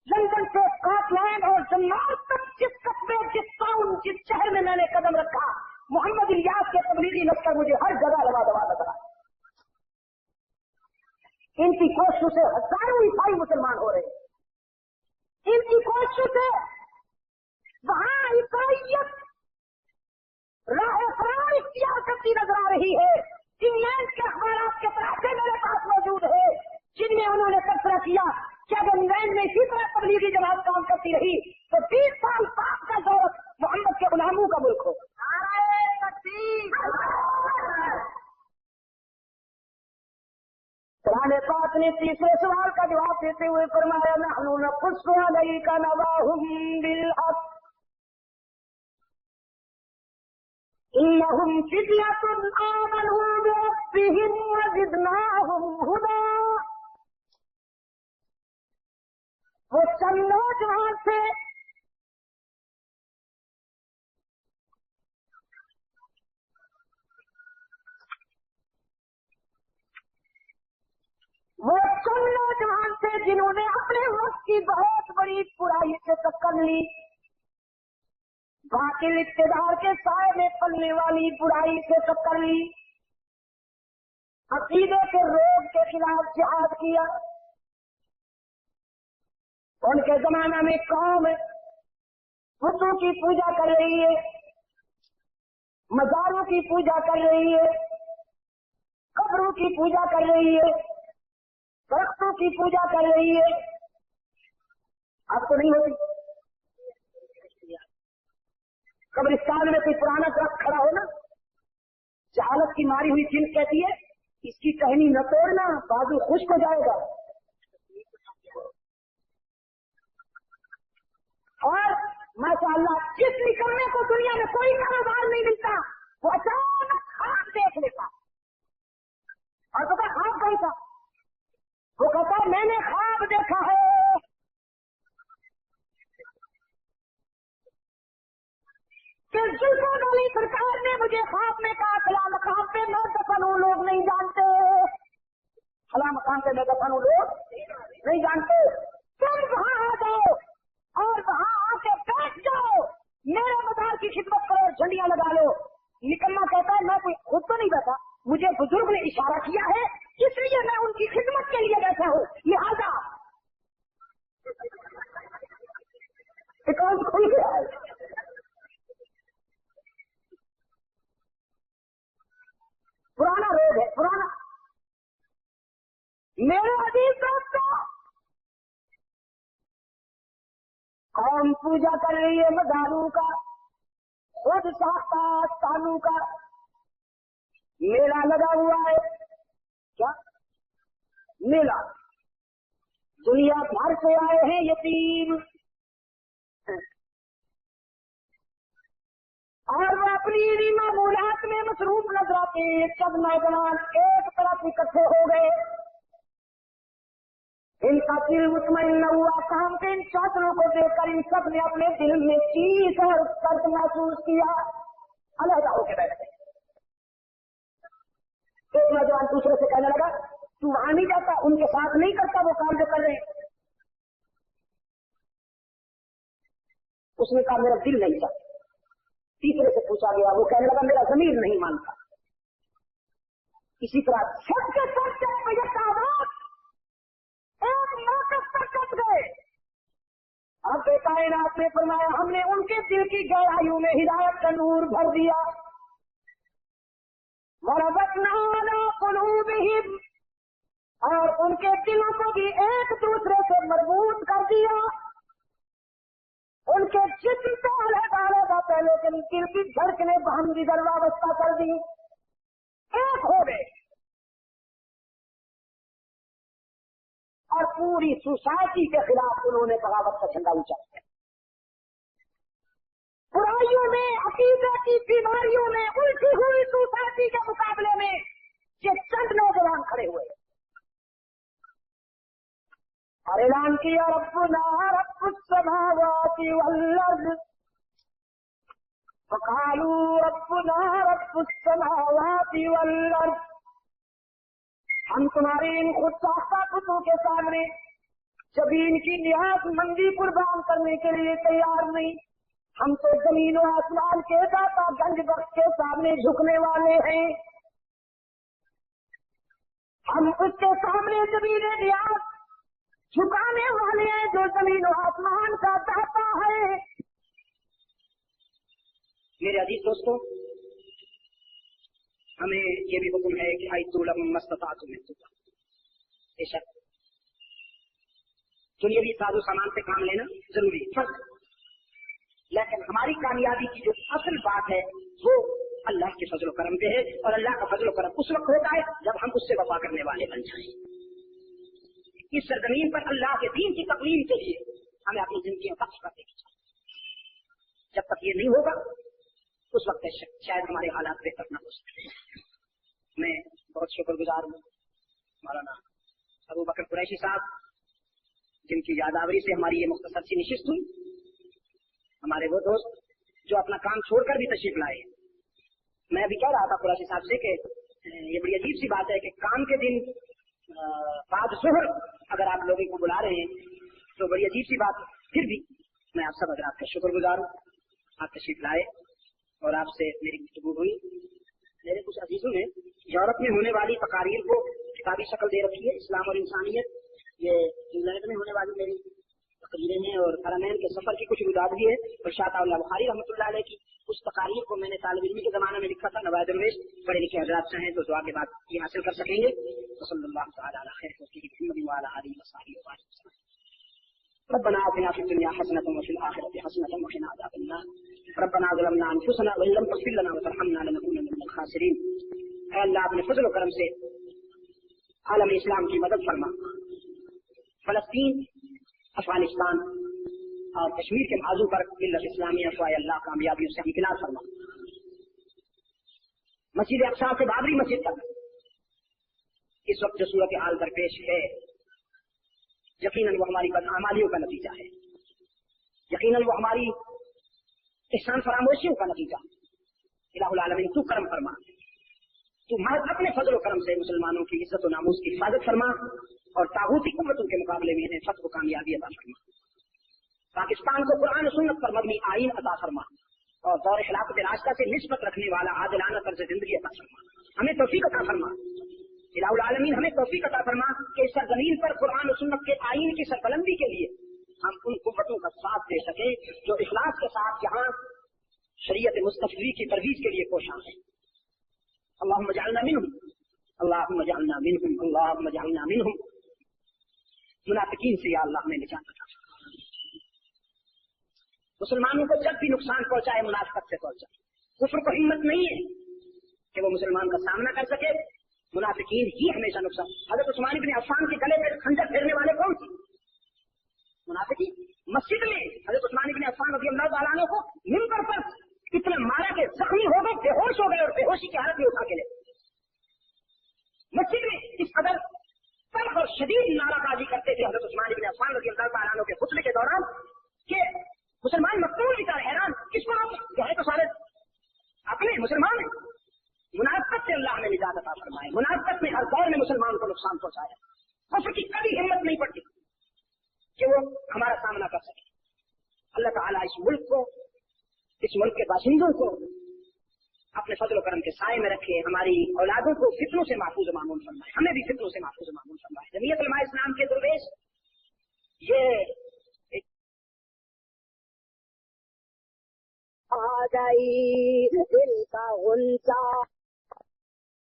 लंदन से स्कॉटलैंड और जन्नत तक जिस कस्बे, जिस टाउन, जिस शहर में मैंने कदम रखा, मोहम्मद इलियास के तबलीगी लश्कर मुझे हर जगह लगा नजर आया। इनकी कोशिशों से हजारों ईसाई मुसलमान हो रहे हैं। इनकी कोशिशों से वहां ईसाइयत राह फरार इख्तियार करती नजर आ रही है। इंग्लैंड के अखबार के तराशे मेरे पास मौजूद है, जिनमें उन्होंने तबसरा किया कि अगर इंग्लैंड में इसी तरह तबलीगी जमात काम करती रही तो 20 साल बाद का दौर मोहम्मद के गुलामों का मुल्क हो। कुरान पाक ने तीसरे सवाल का जवाब देते हुए फरमाया, नहनु नक़ुस्सु अलैका नबाहुम बिल-हक़ इन्नहुम फित्यतुन आमनू बिरब्बिहिम वज़िदनाहुम हुदा। वो चंद नौजवान थे जिन्होंने अपने वक्त की बहुत बड़ी बुराई से टक्कर ली, बातिल इक़्तिदार के साए में पलने वाली बुराई से टक्कर ली, अकीदे के रोग के खिलाफ जिहाद किया। उनके जमाना में कौम बुतों की पूजा कर रही है, मजारों की पूजा कर रही है, कब्रों की पूजा कर रही है, दरख्तों की पूजा कर रही है। अब तो नहीं होती। कब्रिस्तान में कोई पुराना दरख्त खड़ा हो ना, जहालत की मारी हुई जिन कहती है इसकी टहनी न तोड़ना, बाजू खुश्क हो जाएगा। اور माशाअल्लाह जिस निकलने को दुनिया में कोई कारोबार नहीं मिलता वो अचानक ख्वाब देख लेता और तो ख्वाब कौन सा? वो कहता है मैंने ख्वाब देखा है कि जुल्फों वाली सरकार ने मुझे ख्वाब में कहा फला मकाम पे मैं दफन हूं, लोग नहीं जानते। फला मकाम पे मैं दफन हूं, लोग नहीं जानते। तुम वहां आ जाओ और वहां आके बैठ जाओ, मेरे मदार की खिदमत करो, झंडियां लगा लो। निकलना कहता है मैं कोई खुद तो नहीं बैठा, मुझे बुजुर्ग ने इशारा किया है इसलिए मैं उनकी खिदमत के लिए बैठा हूं, लिहाजा अकाउंट खुल गया है। पुराना रोग है, पुराना। मेरे अजीज दोस्तों, कौम पूजा कर रही है मदारू का, खुद साक्षात कानू का मेला लगा हुआ है। क्या मेला? दुनिया भर से आए हैं यतीम और वो अपनी इन्हीं मामूलात में मसरूफ नजर आते हैं। सब नौजवान एक तरफ इकट्ठे हो गए, इनका दिल मुतमईन हुआ काम के इन छात्रों को देखकर इन सब ने अपने दिल में चीज और दर्द महसूस किया, अलग होकर बैठ गए। एक नौजवान दूसरे से कहने लगा तू वहां नहीं जाता, उनके साथ नहीं करता वो काम जो कर रहे हैं। उसने कहा मेरा दिल नहीं चाहता। तीसरे से पूछा गया, वो कहने लगा मेरा जमीर नहीं मानता। इसी तरह सबके सब एक मौकफ पर कट गए। अब कायनात ने फरमाया हमने उनके दिल की गहराइयों में हिदायत का नूर भर दिया। वरबतना अला कुलूबिहिम, और उनके दिलों को भी एक दूसरे से मजबूत कर दिया। उनके जिस्म से अलग था लेकिन दिल की धड़कने बहम की गर्भावस्था कर दी, एक हो गए और पूरी सोसाइटी के खिलाफ उन्होंने बगावत का झंडा ऊंचा किया। बुराइयों में, अकीदे की बीमारियों में उल्टी हुई सोसाइटी के मुकाबले में ये चंद नौजवान खड़े हुए और ऐलान किया रब्बुना रब्बुस समावाति वल अर्द, फकालू रब्बुना रब्बुस समावाति वल अर्द। हम तुम्हारे इन खुद साख्ता खुदों के सामने जमीन की निहायत मंदी कुर्बान करने के लिए तैयार नहीं। हम तो जमीन और आसमान के दाता गंज बख्श के सामने झुकने वाले हैं। हम उसके सामने जमीन निहायत झुकाने वाले हैं जो जमीन और आसमान का दाता है। मेरे अजीज दोस्तों, हमें ये भी हुक्म है कि बेशक दुनियावी साजो सामान से काम लेना जरूरी है, लेकिन हमारी कामयाबी की जो असल बात है वो अल्लाह के फजल करम पे है। और अल्लाह का फजल करम उस वक्त होता है जब हम उससे वफा करने वाले बन जाएं। इस सरजमीन पर अल्लाह के दीन की तकलीम के लिए हमें अपनी जिंदगी में बख्श कर देनी चाहिए। जब तक ये नहीं होगा उस वक्त शायद हमारे हालात बेहतर न हो सकते हैं। मैं बहुत शुक्रगुजार हूँ मौलाना अबू बकर कुरैशी साहब, जिनकी यादावरी से हमारी ये मुख्तसर सी निशिस्त हुई। हमारे वो दोस्त जो अपना काम छोड़कर भी तशरीफ लाए। मैं अभी कह रहा था कुरैशी साहब से कि ये बड़ी अजीब सी बात है कि काम के दिन बाद जोहर अगर आप लोगों को बुला रहे हैं तो बड़ी अजीब सी बात। फिर भी मैं आप सब हजरात का शुक्रगुजार हूँ, आप तशरीफ लाए और आपसे मेरी गुफ्तगू हुई। मेरे कुछ अजीजों ने यूरोप में होने वाली तकारीर को किताबी शक्ल दे रखी है, इस्लाम और इंसानियत। ये इंग्लैंड में होने वाली मेरी तकरीरें हैं और हरमैन के सफर की कुछ रुदात भी है। और शाह बुखारी रहमतुल्लाह अलैह की उस तकारीर को मैंने तालिब इल्मी के जमाने में लिखा था। नवाज़ दरवेश पढ़े लिखे हजरात चाहें तो दुआ के बाद ये हासिल कर सकेंगे। सल्लल्लाहु तआला अला खैर मुहम्मद व अला आलिहि व सहाबिहि व सल्लम। रब्बना आतिना फिद दुनिया हसनतन व फिल आखिरति हसनतन व क़िना अज़ाबन्नार। रब्बना ज़लमना अनफुसना व लम तग़फिर लना व तरहमना लनकूनन्ना मिनल ख़ासिरीन। ऐ अल्लाह अपने फजल व करम से आलम इस्लाम की मदद फरमा। फलस्तीन, अफगानिस्तान اور کشمیر کے موضوع پر ملت اسلامیہ کو اللہ کامیابیوں سے امکنان فرما. مسجد اقصی سے بابری مسجد تک اس وقت جو صورت حال درپیش ہے یقیناً وہ ہماری بدعمالیوں کا نتیجہ ہے, یقیناً وہ ہماری احسان فراموشیوں کا نتیجہ. الہ العالمین تو کرم فرما, تو محض اپنے فضل و کرم سے مسلمانوں کی عزت و ناموس کی حفاظت فرما اور طاغوتی قوتوں کے مقابلے میں انہیں فتح و کامیابی عطا فرما. پاکستان کو قرآن و سنت پر مبنی آئین عطا فرما اور دور خلافت راستہ سے نسبت رکھنے والا عادلانہ طرز زندگی عطا فرما. ہمیں توفیق عطا فرما الہ العالمین, ہمیں توفیق عطا فرما کہ اس سرزمین پر قرآن و سنت کے آئین کی سربلندی کے لیے ہم ان قوتوں کا ساتھ دے سکیں جو اخلاص کے ساتھ یہاں شریعت مصطفی کی ترویج کے لیے کوشاں ہیں. اللہم اجعلنا منہم, اللہم اجعلنا منہم, اللہم اجعلنا منہم. منافقین سے یا اللہ ہمیں نجات عطا فرما. مسلمانوں کو جب بھی نقصان پہنچائے منافقت سے پہنچائے. کفر کو ہمت نہیں ہے کہ وہ مسلمان کا سامنا کر سکے, منافقین ہی ہمیشہ نقصان. حضرت عثمان بن عفان کے گلے پہ خنجر پھیرنے والے کون تھے؟ منافقین. مسجد میں حضرت عثمان بن عفان رضی اللہ تعالیٰ عنہ کو منبر پر اتنا مارا کہ زخمی ہو گئے, بے ہوش ہو گئے اور بے ہوشی کی حالت میں اٹھا کے لے. مسجد میں اس قدر تلخ اور شدید نعرہ بازی کرتے تھے حضرت عثمان بن عفان رضی اللہ تعالیٰ عنہ کے خطبے کے دوران کہ مسلمان مقتول بچارے حیران, کس کو آپ جو ہے تو سارے اپنے مسلمان ہیں. منافقت سے اللہ ہمیں نجات عطا فرمائے. منافقت میں ہر دور میں مسلمان کو نقصان پہنچایا. کفر کی کبھی ہمت نہیں پڑتی کہ وہ ہمارا سامنا کر سکے. اللہ تعالیٰ اس ملک کو, اس ملک کے باشندوں کو اپنے فضل و کرم کے سائے میں رکھے, ہماری اولادوں کو فتنوں سے محفوظ و معمون فرمائے, ہمیں بھی فتنوں سے محفوظ و معمون فرمائے. جمعیت علماء اسلام کے درویش یہ آ گئی دل کا غنچہ